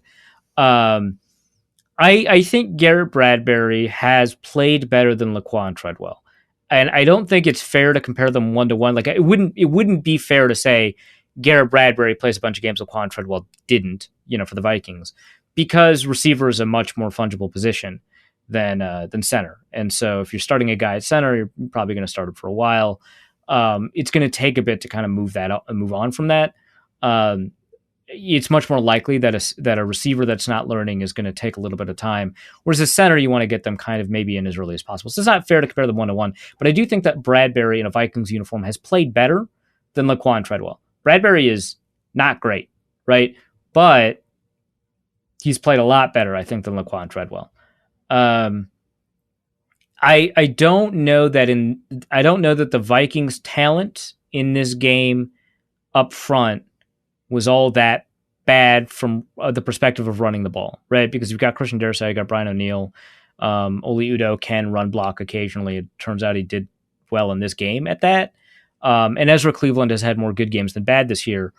I think Garrett Bradbury has played better than Laquan Treadwell, and I don't think it's fair to compare them 1-to-1. Like, it wouldn't be fair to say Garrett Bradbury plays a bunch of games Laquan Treadwell didn't, for the Vikings, because receiver is a much more fungible position than center. And so if you're starting a guy at center, you're probably going to start him for a while. It's going to take a bit to kind of move that up and move on from that. It's much more likely that a receiver that's not learning is going to take a little bit of time. Whereas a center, you want to get them kind of maybe in as early as possible. So it's not fair to compare them 1-to-1, but I do think that Bradbury in a Vikings uniform has played better than Laquan Treadwell. Bradbury is not great, right? But he's played a lot better, I think, than Laquan Treadwell. I don't know that the Vikings' talent in this game up front was all that bad from the perspective of running the ball, right? Because you've got Christian Darrisaw, you got Brian O'Neill, Oli Udoh can run block occasionally. It turns out he did well in this game at that. And Ezra Cleveland has had more good games than bad this year.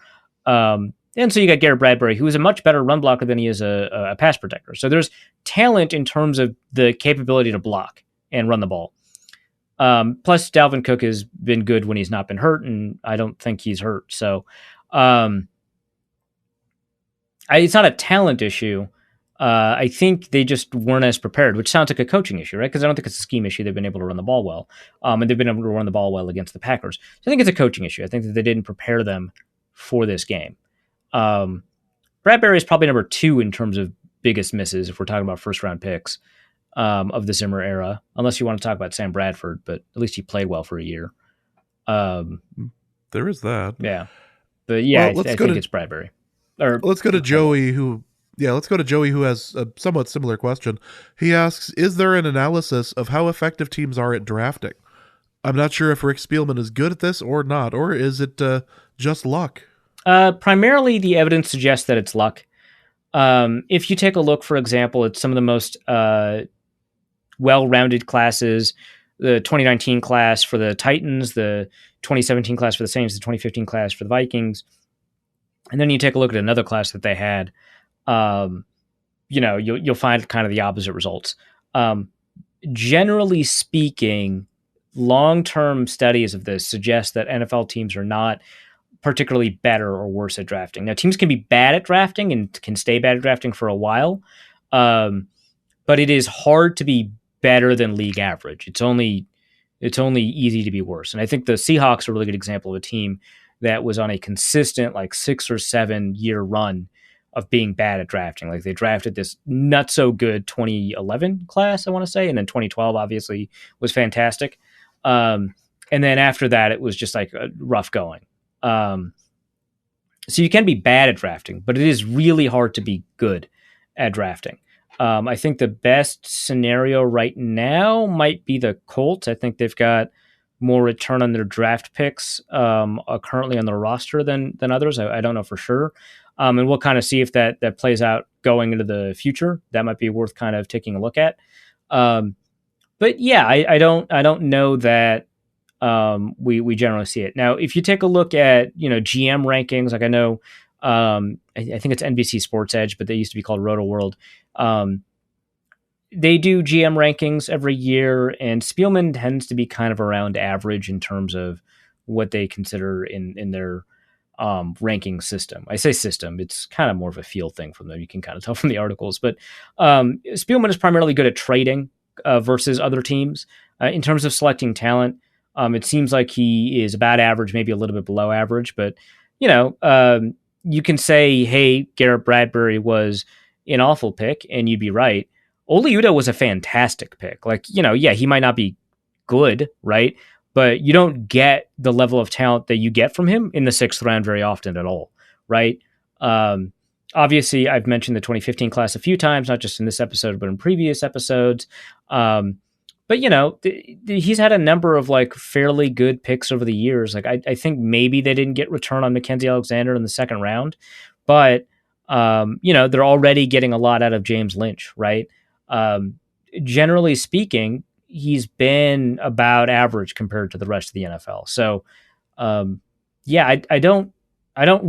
And so you got Garrett Bradbury, who is a much better run blocker than he is a pass protector. So there's talent in terms of the capability to block and run the ball. Plus, Dalvin Cook has been good when he's not been hurt, and I don't think he's hurt. So it's not a talent issue. I think they just weren't as prepared, which sounds like a coaching issue, right? Because I don't think it's a scheme issue. They've been able to run the ball well, and they've been able to run the ball well against the Packers. So I think it's a coaching issue. I think that they didn't prepare them for this game. Bradbury is probably number 2 in terms of biggest misses if we're talking about first-round picks of the Zimmer era, unless you want to talk about Sam Bradford, but at least he played well for a year. There is that. Yeah. But yeah, well, I think it's Bradbury. Let's go to Joey, who has a somewhat similar question. He asks, is there an analysis of how effective teams are at drafting? I'm not sure if Rick Spielman is good at this or not, or is it just luck? Primarily, the evidence suggests that it's luck. If you take a look, for example, at some of the most well-rounded classes, the 2019 class for the Titans, the 2017 class for the Saints, the 2015 class for the Vikings, and then you take a look at another class that they had, you'll find kind of the opposite results. Generally speaking, long-term studies of this suggest that NFL teams are not particularly better or worse at drafting. Now, teams can be bad at drafting and can stay bad at drafting for a while, but it is hard to be better than league average. It's only It's only easy to be worse. And I think the Seahawks are a really good example of a team that was on a consistent like 6 or 7 year run of being bad at drafting. Like they drafted this not so good 2011 class, I want to say, and then 2012 obviously was fantastic. And then after that, it was just like a rough going. So you can be bad at drafting, but it is really hard to be good at drafting. I think the best scenario right now might be the Colts. I think they've got more return on their draft picks currently on their roster than others. I don't know for sure. And we'll kind of see if that plays out going into the future. That might be worth kind of taking a look at. But yeah, I don't know that we generally see it. Now, if you take a look at, GM rankings, like I know, I think it's NBC Sports Edge, but they used to be called Roto World. They do GM rankings every year, and Spielman tends to be kind of around average in terms of what they consider in their ranking system. I say system, it's kind of more of a feel thing from them. You can kind of tell from the articles, but Spielman is primarily good at trading versus other teams. In terms of selecting talent, it seems like he is about average, maybe a little bit below average, but you can say, hey, Garrett Bradbury was an awful pick, and you'd be right. Oli Udoh was a fantastic pick. Like, he might not be good, right? But you don't get the level of talent that you get from him in the 6th round very often at all, right? Obviously, I've mentioned the 2015 class a few times, not just in this episode, but in previous episodes. But, he's had a number of like fairly good picks over the years. Like I think maybe they didn't get return on Mackenzie Alexander in the 2nd round, but, they're already getting a lot out of James Lynch, right? Generally speaking, he's been about average compared to the rest of the NFL. So, I don't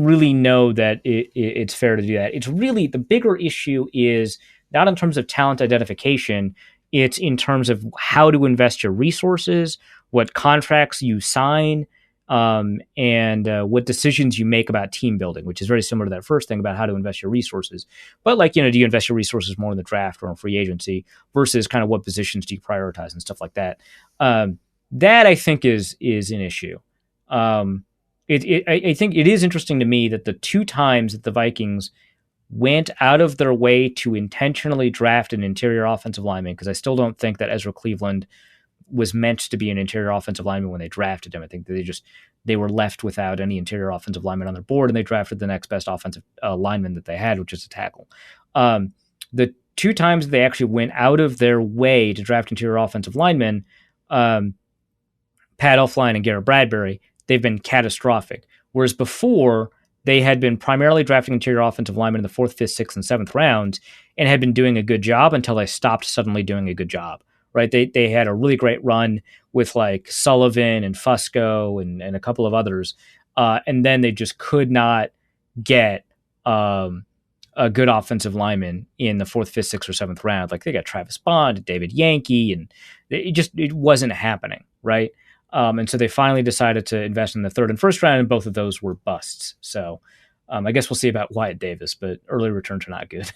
really know that it's fair to do that. It's really the bigger issue is not in terms of talent identification. It's in terms of how to invest your resources, what contracts you sign, and what decisions you make about team building, which is very similar to that first thing about how to invest your resources. But do you invest your resources more in the draft or in free agency versus kind of what positions do you prioritize and stuff like that? That I think is an issue. I think it is interesting to me that the 2 times that the Vikings went out of their way to intentionally draft an interior offensive lineman, because I still don't think that Ezra Cleveland was meant to be an interior offensive lineman when they drafted him. I think that they were left without any interior offensive lineman on their board, and they drafted the next best offensive lineman that they had, which is a tackle. The 2 times they actually went out of their way to draft interior offensive linemen, Pat Elflein and Garrett Bradbury, they've been catastrophic. Whereas before, they had been primarily drafting interior offensive linemen in the 4th, 5th, 6th, and 7th rounds and had been doing a good job until they stopped suddenly doing a good job, right? They had a really great run with like Sullivan and Fusco and a couple of others. And then they just could not get a good offensive lineman in the 4th, 5th, 6th, or 7th round. Like they got Travis Bond, David Yankee, and it wasn't happening, right? And so they finally decided to invest in the 3rd and 1st round, and both of those were busts. So I guess we'll see about Wyatt Davis, but early returns are not good.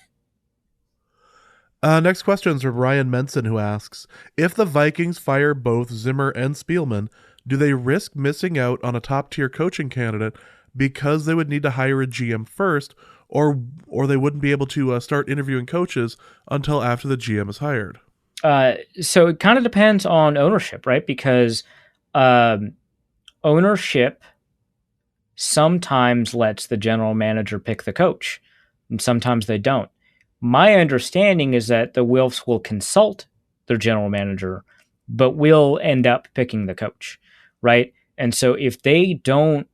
Next question is from Ryan Menson, who asks, if the Vikings fire both Zimmer and Spielman, do they risk missing out on a top-tier coaching candidate because they would need to hire a GM first, or they wouldn't be able to start interviewing coaches until after the GM is hired? So it kind of depends on ownership, right? Because ownership sometimes lets the general manager pick the coach, and sometimes they don't. My understanding is that the Wilfs will consult their general manager, but will end up picking the coach, right? And so if they don't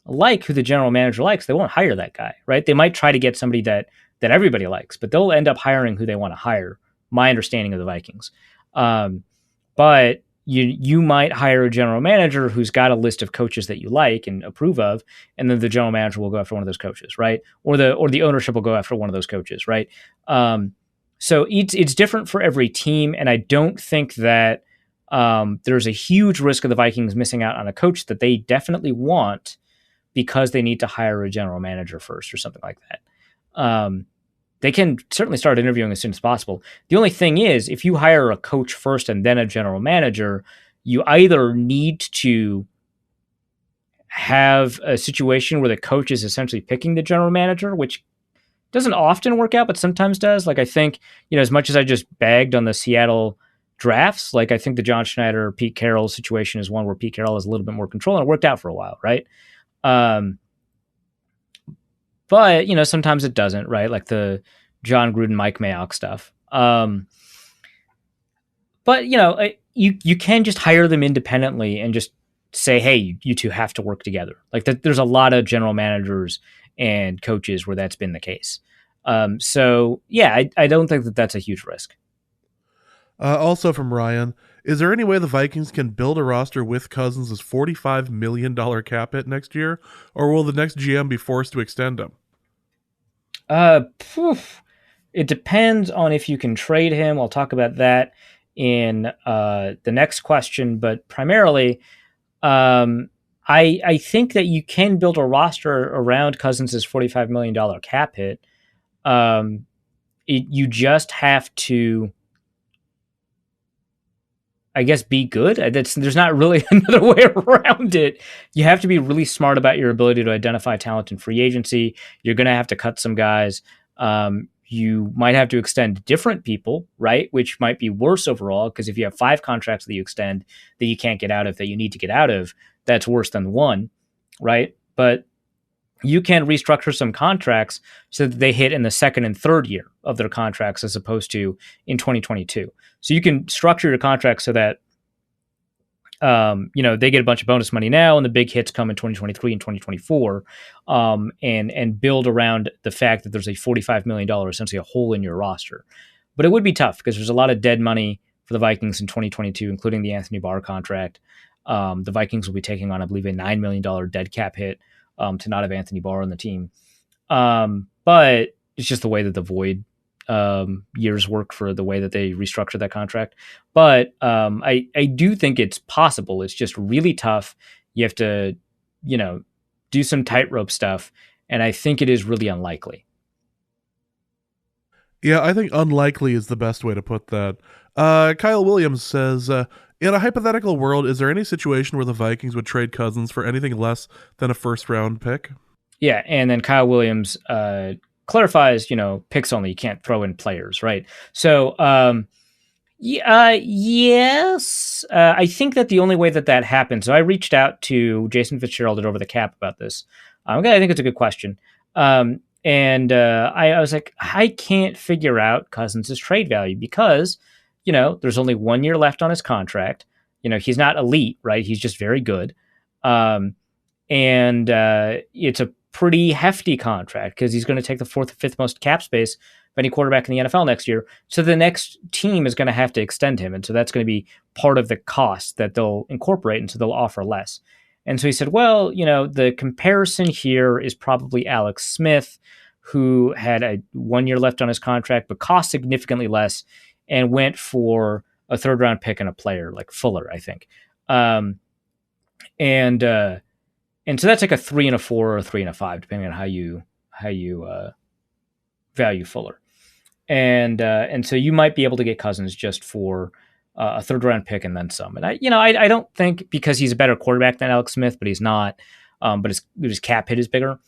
like who the general manager likes, they won't hire that guy, right? They might try to get somebody that everybody likes, but they'll end up hiring who they want to hire. My understanding of the Vikings. But you might hire a general manager who's got a list of coaches that you like and approve of, and then the general manager will go after one of those coaches, right? Or the ownership will go after one of those coaches, right? So it's different for every team, and I don't think that there's a huge risk of the Vikings missing out on a coach that they definitely want because they need to hire a general manager first or something like that. They can certainly start interviewing as soon as possible. The only thing is, if you hire a coach first and then a general manager, you either need to have a situation where the coach is essentially picking the general manager, which doesn't often work out, but sometimes does. Like I think, as much as I just bagged on the Seattle drafts, like I think the John Schneider, Pete Carroll situation is one where Pete Carroll has a little bit more control, and it worked out for a while, right? But sometimes it doesn't, right? Like the John Gruden, Mike Mayock stuff. But you can just hire them independently and just say, hey, you two have to work together. Like there's a lot of general managers and coaches where that's been the case. So yeah, I don't think that that's a huge risk. Also from Ryan, is there any way the Vikings can build a roster with Cousins' $45 million cap hit next year, or will the next GM be forced to extend him? It depends on if you can trade him. I'll talk about that in the next question, but primarily, I think that you can build a roster around Cousins' $45 million cap hit. You just have to, I guess, be good. There's not really another way around it. You have to be really smart about your ability to identify talent in free agency. You're going to have to cut some guys. You might have to extend different people, right? Which might be worse overall, because if you have 5 contracts that you extend that you can't get out of, that you need to get out of, that's worse than 1, right? But you can restructure some contracts so that they hit in the second and third year of their contracts as opposed to in 2022. So you can structure your contract so that they get a bunch of bonus money now, and the big hits come in 2023 and 2024, and build around the fact that there's a $45 million, essentially a hole in your roster. But it would be tough because there's a lot of dead money for the Vikings in 2022, including the Anthony Barr contract. The Vikings will be taking on, I believe, a $9 million dead cap hit to not have Anthony Barr on the team. But it's just the way that the void years work for the way that they restructure that contract. But I do think it's possible. It's just really tough. You have to, do some tightrope stuff. And I think it is really unlikely. Yeah, I think unlikely is the best way to put that. Kyle Williams says, in a hypothetical world, is there any situation where the Vikings would trade Cousins for anything less than a first-round pick? Yeah, and then Kyle Williams clarifies, picks only. You can't throw in players, right? So, yes. I think that the only way that happens, so I reached out to Jason Fitzgerald at Over the Cap about this. I think it's a good question. And I was like, I can't figure out Cousins' trade value because, there's only 1 year left on his contract. He's not elite, right? He's just very good. And it's a pretty hefty contract because he's going to take the 4th or 5th most cap space of any quarterback in the NFL next year. So the next team is going to have to extend him. And so that's going to be part of the cost that they'll incorporate. And so they'll offer less. And so he said, well, the comparison here is probably Alex Smith, who had a 1 year left on his contract, but cost significantly less and went for a 3rd round pick and a player like Fuller, I think. And so that's like a 3 and a 4 or a 3 and a 5, depending on how you value Fuller. And so you might be able to get Cousins just for a 3rd round pick and then some. And I don't think because he's a better quarterback than Alex Smith, but he's not. But his cap hit is bigger.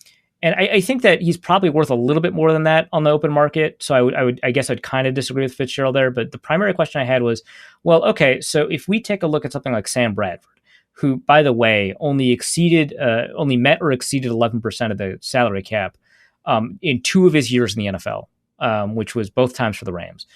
And I think that he's probably worth a little bit more than that on the open market. So I guess I'd kind of disagree with Fitzgerald there. But the primary question I had was, well, okay, so if we take a look at something like Sam Bradford, who, by the way, only met or exceeded 11% of the salary cap in 2 of his years in the NFL, which was both times for the Rams.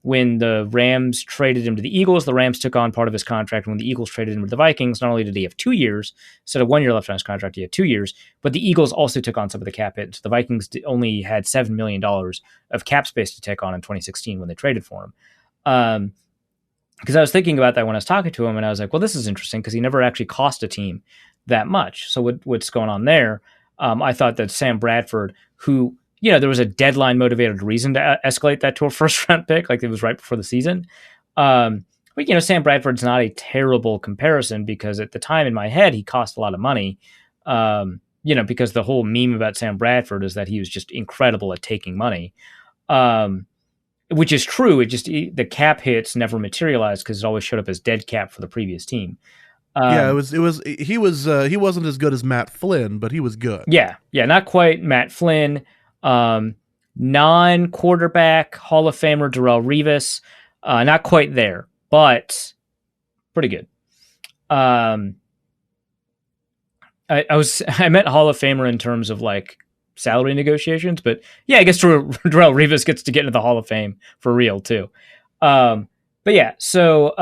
When the Rams traded him to the Eagles, the Rams took on part of his contract. When the Eagles traded him to the Vikings, not only did he have 2 years, instead of 1 year left on his contract, he had 2 years, but the Eagles also took on some of the cap hit. So the Vikings only had $7 million of cap space to take on in 2016 when they traded for him. Because I was thinking about that when I was talking to him, and I was like, well, this is interesting because he never actually cost a team that much. So what's going on there? I thought that Sam Bradford, who, there was a deadline motivated reason to escalate that to a 1st round pick, like it was right before the season. But, Sam Bradford's not a terrible comparison because at the time in my head, he cost a lot of money, because the whole meme about Sam Bradford is that he was just incredible at taking money. which is true. It just the cap hits never materialized because it always showed up as dead cap for the previous team. He wasn't as good as Matt Flynn, but he was good. Yeah, not quite Matt Flynn. Non-quarterback Hall of Famer Darrelle Revis, not quite there, but pretty good. I meant Hall of Famer in terms of like salary negotiations, but yeah, I guess Darrelle Revis gets to get into the Hall of Fame for real too. But yeah, so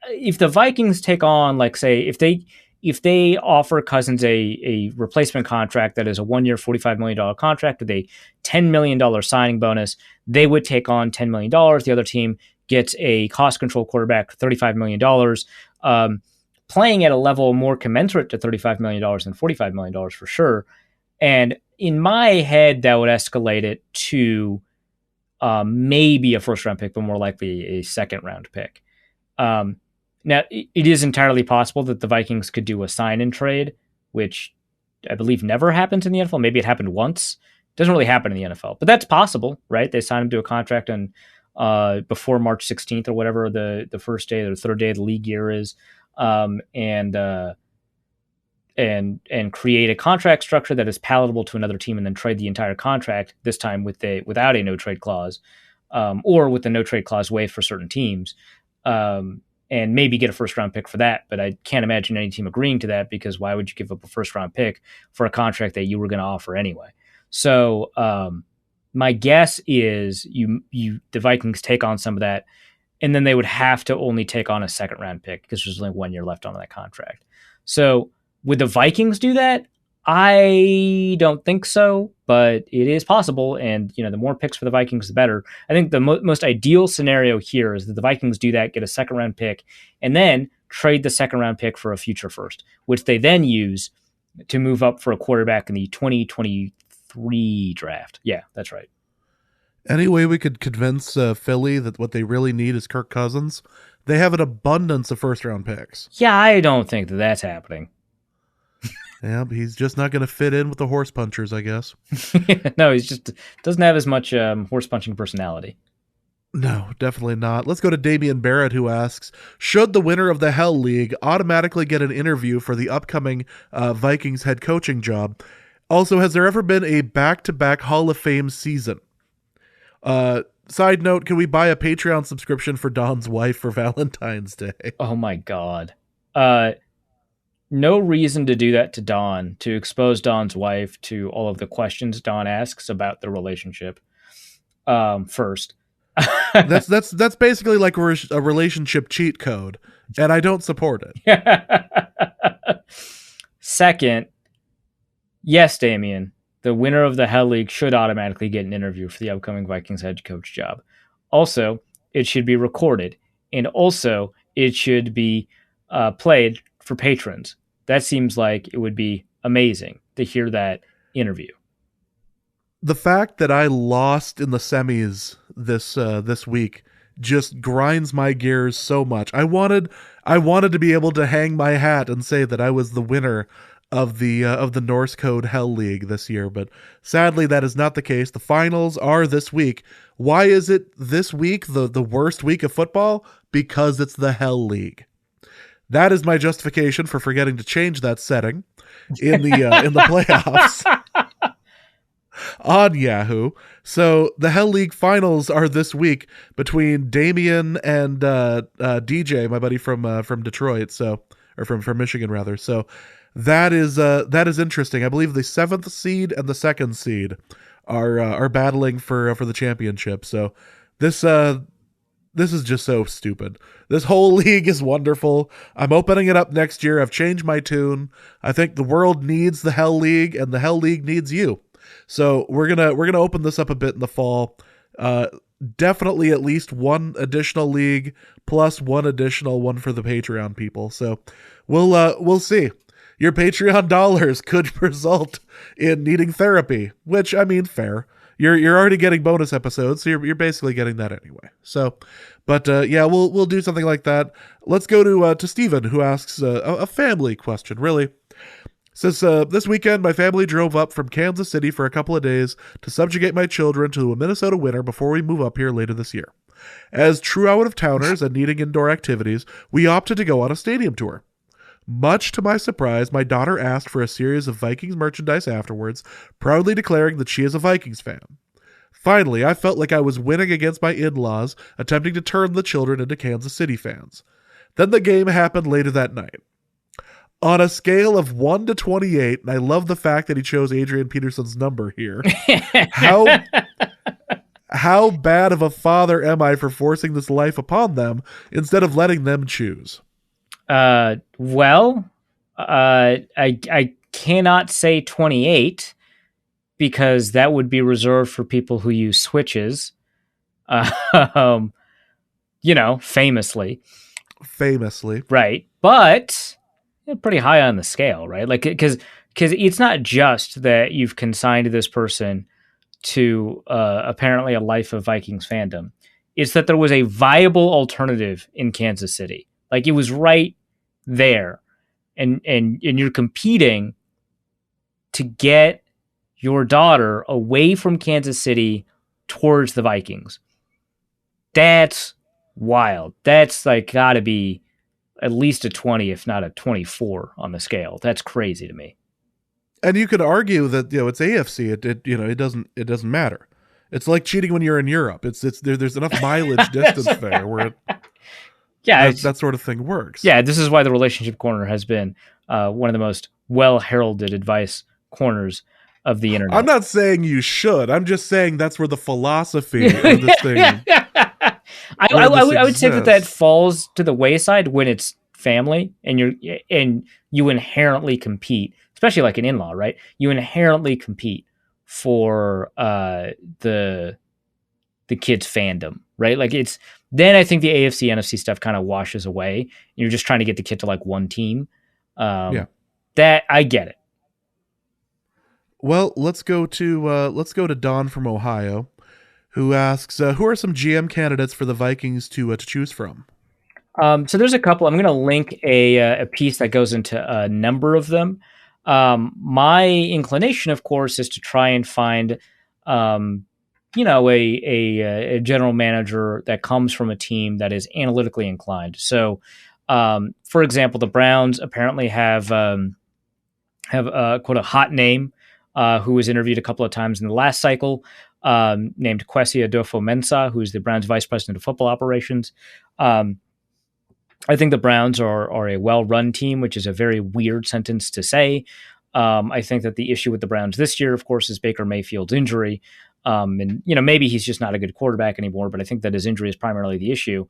if the Vikings take on, like, say, if they offer Cousins a replacement contract that is a 1 year, $45 million contract with a $10 million signing bonus, they would take on $10 million. The other team gets a cost control quarterback for $35 million, playing at a level more commensurate to $35 million than $45 million for sure. And in my head, that would escalate it to maybe a first round pick, but more likely a second round pick. Now, it is entirely possible that the Vikings could do a sign and trade, which I believe never happens in the NFL. Maybe it happened once. It doesn't really happen in the NFL, but that's possible, right? They sign him to a contract on before March 16th or whatever the first day or the third day of the league year is, and create a contract structure that is palatable to another team, and then trade the entire contract, this time without a no trade clause, or with the no trade clause waived for certain teams. And maybe get a first round pick for that. But I can't imagine any team agreeing to that, because why would you give up a first round pick for a contract that you were going to offer anyway? So my guess is the Vikings take on some of that, and then they would have to only take on a second round pick because there's only 1 year left on that contract. So would the Vikings do that? I don't think so, but it is possible. And, the more picks for the Vikings, the better. I think the most ideal scenario here is that the Vikings do that, get a second round pick, and then trade the second round pick for a future first, which they then use to move up for a quarterback in the 2023 draft. Yeah, that's right. Any way we could convince Philly that what they really need is Kirk Cousins? They have an abundance of first round picks. Yeah, I don't think that that's happening. Yeah, but he's just not going to fit in with the horse punchers, I guess. No, he's just doesn't have as much horse punching personality. No, definitely not. Let's go to Damian Barrett, who asks, should the winner of the Hell League automatically get an interview for the upcoming Vikings head coaching job? Also, has there ever been a back-to-back Hall of Fame season? Side note, can we buy a Patreon subscription for Don's wife for Valentine's Day? Oh my God. No reason to do that to Don, to expose Don's wife to all of the questions Don asks about the relationship. First. That's basically like a relationship cheat code, and I don't support it. Second, yes, Damien, the winner of the Hell League should automatically get an interview for the upcoming Vikings head coach job. Also, it should be recorded, and also it should be played for patrons. That seems like it would be amazing to hear that interview. The fact that I lost in the semis this week just grinds my gears so much. I wanted to be able to hang my hat and say that I was the winner of the Norse Code Hell League this year, but sadly that is not the case. The finals are this week. Why is it this week the worst week of football? Because it's the Hell League. That is my justification for forgetting to change that setting in the playoffs on Yahoo. So the Hell League finals are this week between Damien and DJ, my buddy from Detroit, or from Michigan rather. So that is interesting. I believe the 7th seed and the 2nd seed are battling for the championship. So this is just so stupid. This whole league is wonderful. I'm opening it up next year. I've changed my tune. I think the world needs the Hell League, and the Hell League needs you. So we're gonna open this up a bit in the fall. Definitely at least one additional league plus one additional one for the Patreon people. So we'll see. Your Patreon dollars could result in needing therapy, which, I mean, fair. You're already getting bonus episodes, so you're basically getting that anyway. So, but yeah, we'll do something like that. Let's go to Steven, who asks a family question, really. Says, this weekend, my family drove up from Kansas City for a couple of days to subjugate my children to a Minnesota winter before we move up here later this year. As true out-of-towners and needing indoor activities, we opted to go on a stadium tour. Much to my surprise, my daughter asked for a series of Vikings merchandise afterwards, proudly declaring that she is a Vikings fan. Finally, I felt like I was winning against my in-laws, attempting to turn the children into Kansas City fans. Then the game happened later that night. On a scale of 1 to 28, and I love the fact that he chose Adrian Peterson's number here, how bad of a father am I for forcing this life upon them instead of letting them choose? I cannot say 28 because that would be reserved for people who use switches, famously. Right. But pretty high on the scale, right? Like, because it's not just that you've consigned this person to apparently a life of Vikings fandom. It's that there was a viable alternative in Kansas City. Like, it was right there. And you're competing to get your daughter away from Kansas City towards the Vikings. That's wild. That's like gotta be at least a 20, if not a 24 on the scale. That's crazy to me. And you could argue that, it's AFC. It doesn't matter. It's like cheating when you're in Europe. It's there's enough mileage distance there where that sort of thing works. Yeah, this is why the relationship corner has been one of the most well heralded advice corners of the internet. I'm not saying you should. I'm just saying that's where the philosophy of this thing. I would say that falls to the wayside when it's family and you inherently compete, especially like an in-law, right? You inherently compete for the kid's fandom, right? Like then I think the AFC NFC stuff kind of washes away. And you're just trying to get the kid to like one team. That I get it. Well, let's go to Don from Ohio, who asks, who are some GM candidates for the Vikings to choose from? So there's a couple. I'm going to link a piece that goes into a number of them. My inclination, of course, is to try and find, a general manager that comes from a team that is analytically inclined. So, for example, the Browns apparently have quote a hot name, who was interviewed a couple of times in the last cycle, named Kwesi Adofo-Mensah, who's the Browns vice president of football operations. I think the Browns are a well-run team, which is a very weird sentence to say. I think that the issue with the Browns this year, of course, is Baker Mayfield's injury. And maybe he's just not a good quarterback anymore, but I think that his injury is primarily the issue.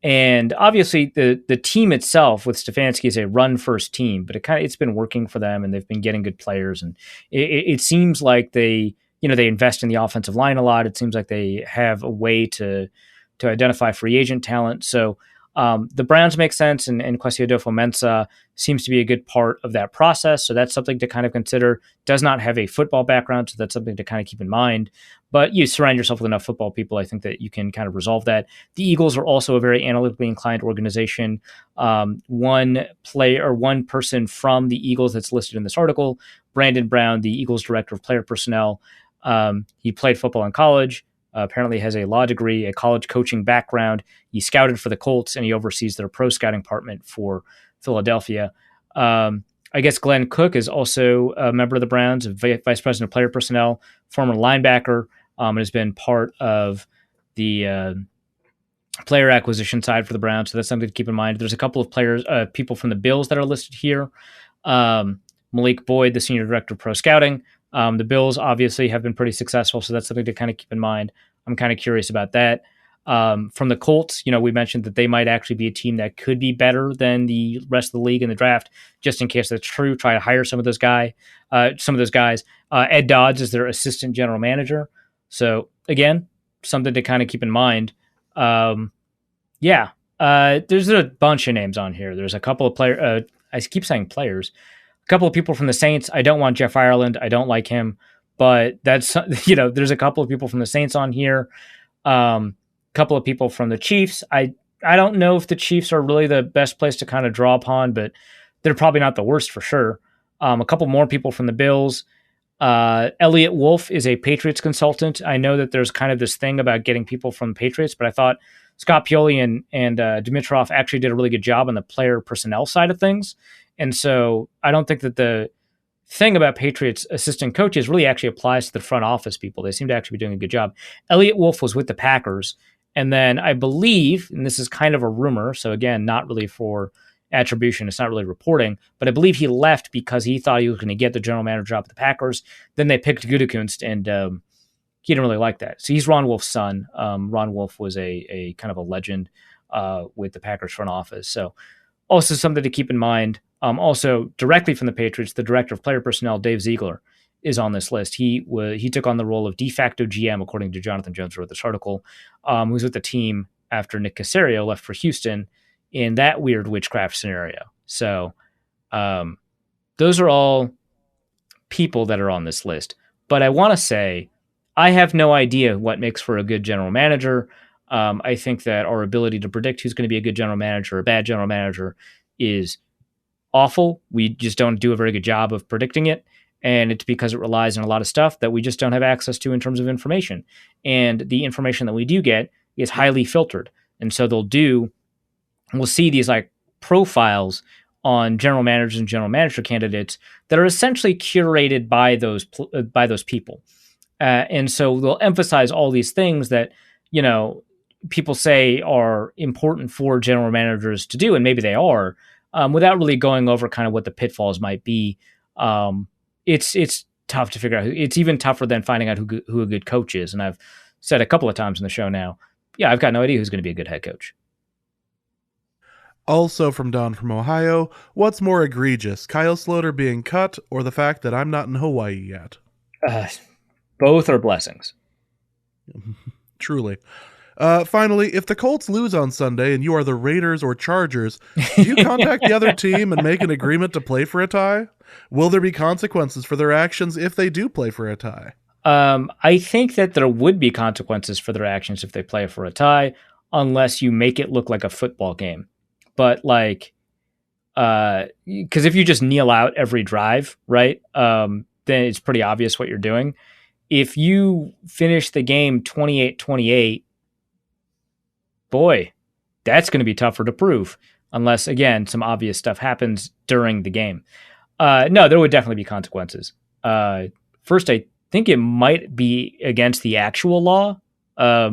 And obviously the team itself with Stefanski is a run first team, but it's been working for them and they've been getting good players. And it seems like they invest in the offensive line a lot. It seems like they have a way to identify free agent talent. So the Browns make sense, and Kwesi Adofo-Mensah seems to be a good part of that process. So that's something to kind of consider. Does not have a football background, so that's something to kind of keep in mind. But you surround yourself with enough football people, I think that you can kind of resolve that. The Eagles are also a very analytically inclined organization. One person from the Eagles that's listed in this article, Brandon Brown, the Eagles director of player personnel. He played football in college. Apparently has a law degree, a college coaching background. He scouted for the Colts, and he oversees their pro scouting department for Philadelphia. I guess Glenn Cook is also a member of the Browns, vice president of player personnel, former linebacker, and has been part of the player acquisition side for the Browns. So that's something to keep in mind. There's a couple of people from the Bills that are listed here. Malik Boyd, the senior director of pro scouting. The Bills obviously have been pretty successful, so that's something to kind of keep in mind. I'm kind of curious about that. From the Colts, we mentioned that they might actually be a team that could be better than the rest of the league in the draft. Just in case that's true, try to hire some of those guys. Ed Dodds is their assistant general manager. So again, something to kind of keep in mind. There's a bunch of names on here. There's a couple of players. I keep saying players. A couple of people from the Saints. I don't want Jeff Ireland. I don't like him, but that's, there's a couple of people from the Saints on here. Couple of people from the Chiefs. I don't know if the Chiefs are really the best place to kind of draw upon, but they're probably not the worst for sure. A couple more people from the Bills. Elliot Wolf is a Patriots consultant. I know that there's kind of this thing about getting people from the Patriots, but I thought Scott Pioli and Dimitroff actually did a really good job on the player personnel side of things. And so I don't think that the thing about Patriots assistant coaches really actually applies to the front office people. They seem to actually be doing a good job. Elliot Wolf was with the Packers. And then I believe, and this is kind of a rumor, so again, not really for attribution, it's not really reporting, but I believe he left because he thought he was going to get the general manager job at the Packers. Then they picked Gutekunst, and he didn't really like that. So he's Ron Wolf's son. Ron Wolf was a kind of a legend with the Packers front office. So also something to keep in mind. Also, directly from the Patriots, the director of player personnel, Dave Ziegler, is on this list. He took on the role of de facto GM, according to Jonathan Jones, who wrote this article, who was with the team after Nick Caserio left for Houston in that weird witchcraft scenario. So those are all people that are on this list. But I want to say, I have no idea what makes for a good general manager. I think that our ability to predict who's going to be a good general manager or a bad general manager is awful. We just don't do a very good job of predicting it. And it's because it relies on a lot of stuff that we just don't have access to in terms of information. And the information that we do get is highly filtered. And so we'll see these like profiles on general managers and general manager candidates that are essentially curated by those people. And so they'll emphasize all these things that, people say are important for general managers to do, and maybe they are, without really going over kind of what the pitfalls might be. It's tough to figure out. It's even tougher than finding out who a good coach is. And I've said a couple of times in the show now, I've got no idea who's going to be a good head coach. Also from Don from Ohio, what's more egregious, Kyle Sloter being cut or the fact that I'm not in Hawaii yet? Both are blessings. Truly. Finally, if the Colts lose on Sunday and you are the Raiders or Chargers, do you contact the other team and make an agreement to play for a tie? Will there be consequences for their actions if they do play for a tie? I think that there would be consequences for their actions if they play for a tie, unless you make it look like a football game. But because if you just kneel out every drive, right, then it's pretty obvious what you're doing. If you finish the game 28-28, boy, that's going to be tougher to prove unless, again, some obvious stuff happens during the game. No, there would definitely be consequences. First, I think it might be against the actual law. I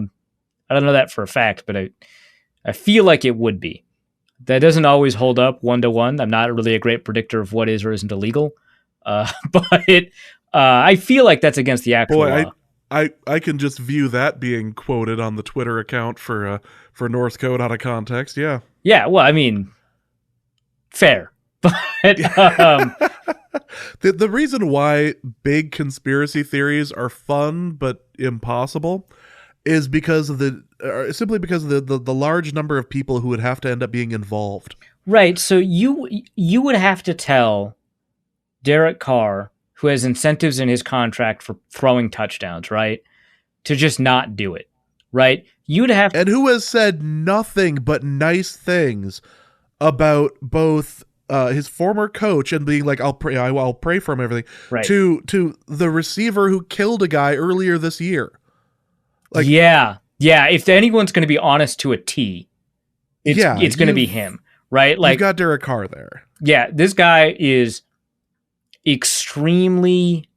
don't know that for a fact, but I feel like it would be. That doesn't always hold up 1-to-1. I'm not really a great predictor of what is or isn't illegal. But I feel like that's against the actual law. I can just view that being quoted on the Twitter account for North Code out of context. Yeah. Yeah. Well, I mean, fair. But the reason why big conspiracy theories are fun but impossible is because of simply because of the large number of people who would have to end up being involved. Right. So you would have to tell Derek Carr, who has incentives in his contract for throwing touchdowns, right, to just not do it, right? You'd have and who has said nothing but nice things about both his former coach and being like, I'll pray for him and everything, right, to the receiver who killed a guy earlier this year. Like, yeah. If anyone's going to be honest to a T, it's going to be him, right? Like, you got Derek Carr there. Yeah, this guy is extremely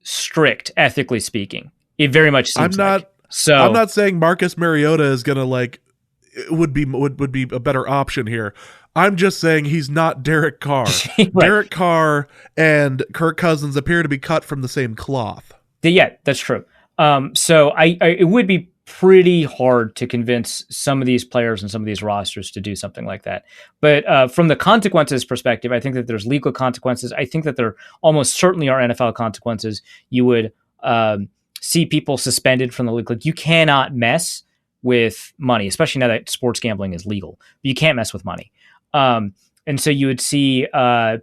strict, ethically speaking. It very much seems I'm not saying Marcus Mariota is gonna would be a better option here. I'm just saying he's not Derek Carr. Right. Derek Carr and Kirk Cousins appear to be cut from the same cloth. Yeah, that's true. So it would be pretty hard to convince some of these players and some of these rosters to do something like that. But from the consequences perspective, I think that there's legal consequences. I think that there almost certainly are NFL consequences. You would see people suspended from the league. Like, you cannot mess with money, especially now that sports gambling is legal. You can't mess with money. And so you would see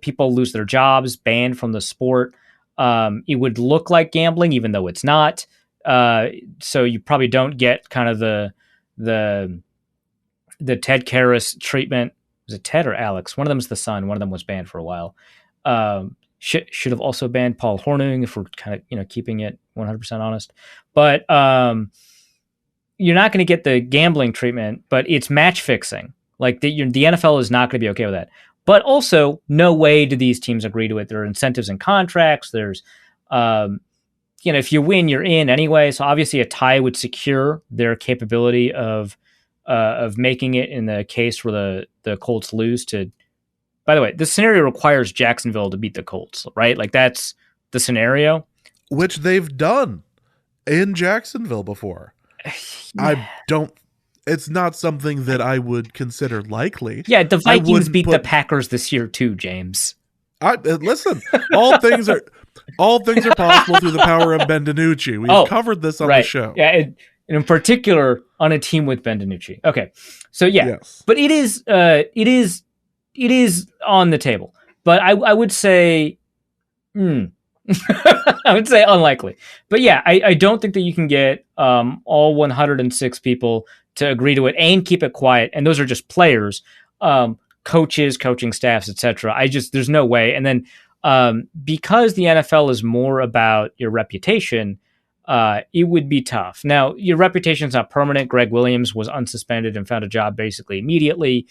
people lose their jobs, banned from the sport. It would look like gambling, even though it's not. So you probably don't get kind of the Ted Karras treatment was it Ted or Alex? One of them's the son. One of them was banned for a while. Should have also banned Paul Hornung if we're kind of, keeping it 100% honest. But you're not going to get the gambling treatment, but it's match fixing. Like the NFL is not going to be okay with that. But also, no way do these teams agree to it. There are incentives and contracts. There's, if you win, you're in anyway. So obviously, a tie would secure their capability of making it in the case where the Colts lose to. By the way, this scenario requires Jacksonville to beat the Colts, right? Like that's the scenario, which they've done in Jacksonville before. Yeah. It's not something that I would consider likely. Yeah, the Vikings beat the Packers this year too, James. Listen, all things are possible through the power of Ben DiNucci. We've covered this on the show. Yeah, and in particular on a team with Ben DiNucci. Okay, so yeah, yes. But it is on the table. But I would say, I would say unlikely. But yeah, I don't think that you can get all 106 people to agree to it and keep it quiet. And those are just players, coaches, coaching staffs, etc. There's no way. And then because the NFL is more about your reputation, it would be tough. Now, your reputation is not permanent. Greg Williams was unsuspended and found a job basically immediately.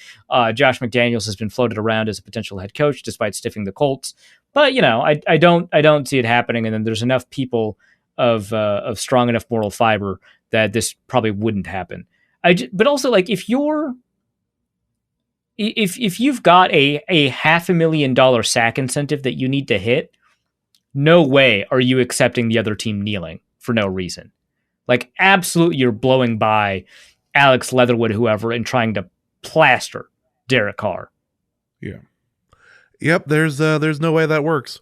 Josh McDaniels has been floated around as a potential head coach despite stiffing the Colts. But I don't see it happening. And then there's enough people of strong enough moral fiber that this probably wouldn't happen. But also, like, if you've got a $500,000 sack incentive that you need to hit, no way are you accepting the other team kneeling for no reason. Like, absolutely, you're blowing by Alex Leatherwood, whoever, and trying to plaster Derek Carr. Yeah. Yep, there's no way that works.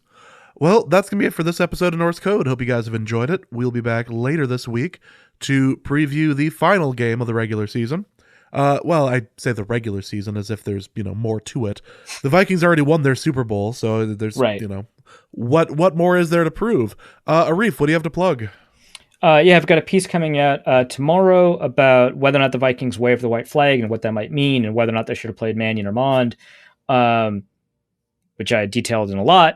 Well, that's going to be it for this episode of Norse Code. Hope you guys have enjoyed it. We'll be back later this week to preview the final game of the regular season. Well, I say the regular season as if there's, more to it. The Vikings already won their Super Bowl, so there's, what more is there to prove? Arif, what do you have to plug? I've got a piece coming out tomorrow about whether or not the Vikings waved the white flag and what that might mean and whether or not they should have played Mannion or Mond, which I detailed in a lot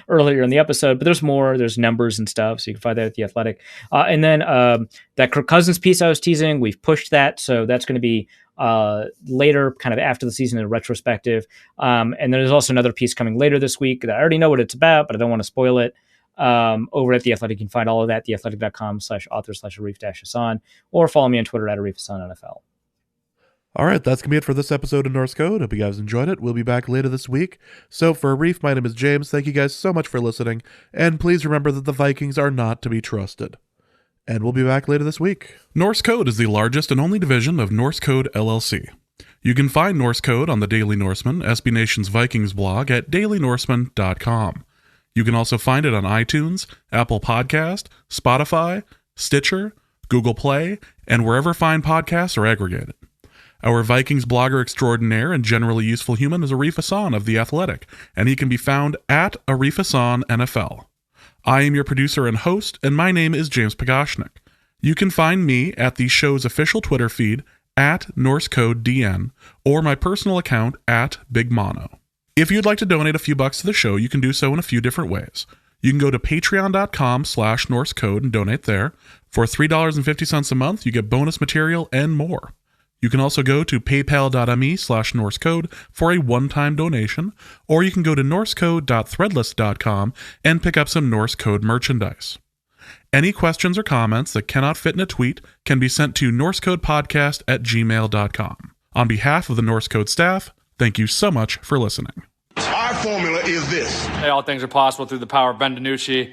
earlier in the episode, but there's more. There's numbers and stuff, so you can find that at The Athletic. And then that Kirk Cousins piece I was teasing, we've pushed that, so that's going to be later, kind of after the season in retrospective. And then there's also another piece coming later this week that I already know what it's about, but I don't want to spoil it. Over at The Athletic, you can find all of that at theathletic.com/author/Arif-Hassan, or follow me on Twitter at ArifHassanNFL. All right, that's going to be it for this episode of Norse Code. Hope you guys enjoyed it. We'll be back later this week. So for Arif, my name is James. Thank you guys so much for listening. And please remember that the Vikings are not to be trusted. And we'll be back later this week. Norse Code is the largest and only division of Norse Code LLC. You can find Norse Code on the Daily Norseman, SB Nation's Vikings blog at dailynorseman.com. You can also find it on iTunes, Apple Podcast, Spotify, Stitcher, Google Play, and wherever fine podcasts are aggregated. Our Vikings blogger extraordinaire and generally useful human is Arif Hassan of The Athletic, and he can be found at Arif Hassan NFL. I am your producer and host, and my name is James Pagashnik. You can find me at the show's official Twitter feed at NorseCodeDN or my personal account at Big Mono. If you'd like to donate a few bucks to the show, you can do so in a few different ways. You can go to patreon.com/NorseCode and donate there. For $3.50 a month, you get bonus material and more. You can also go to paypal.me/NorseCode for a one-time donation, or you can go to norsecode.threadless.com and pick up some Norse Code merchandise. Any questions or comments that cannot fit in a tweet can be sent to norsecodepodcast@gmail.com. On behalf of the Norse Code staff, thank you so much for listening. Our formula is this. Hey, all things are possible through the power of Ben DiNucci.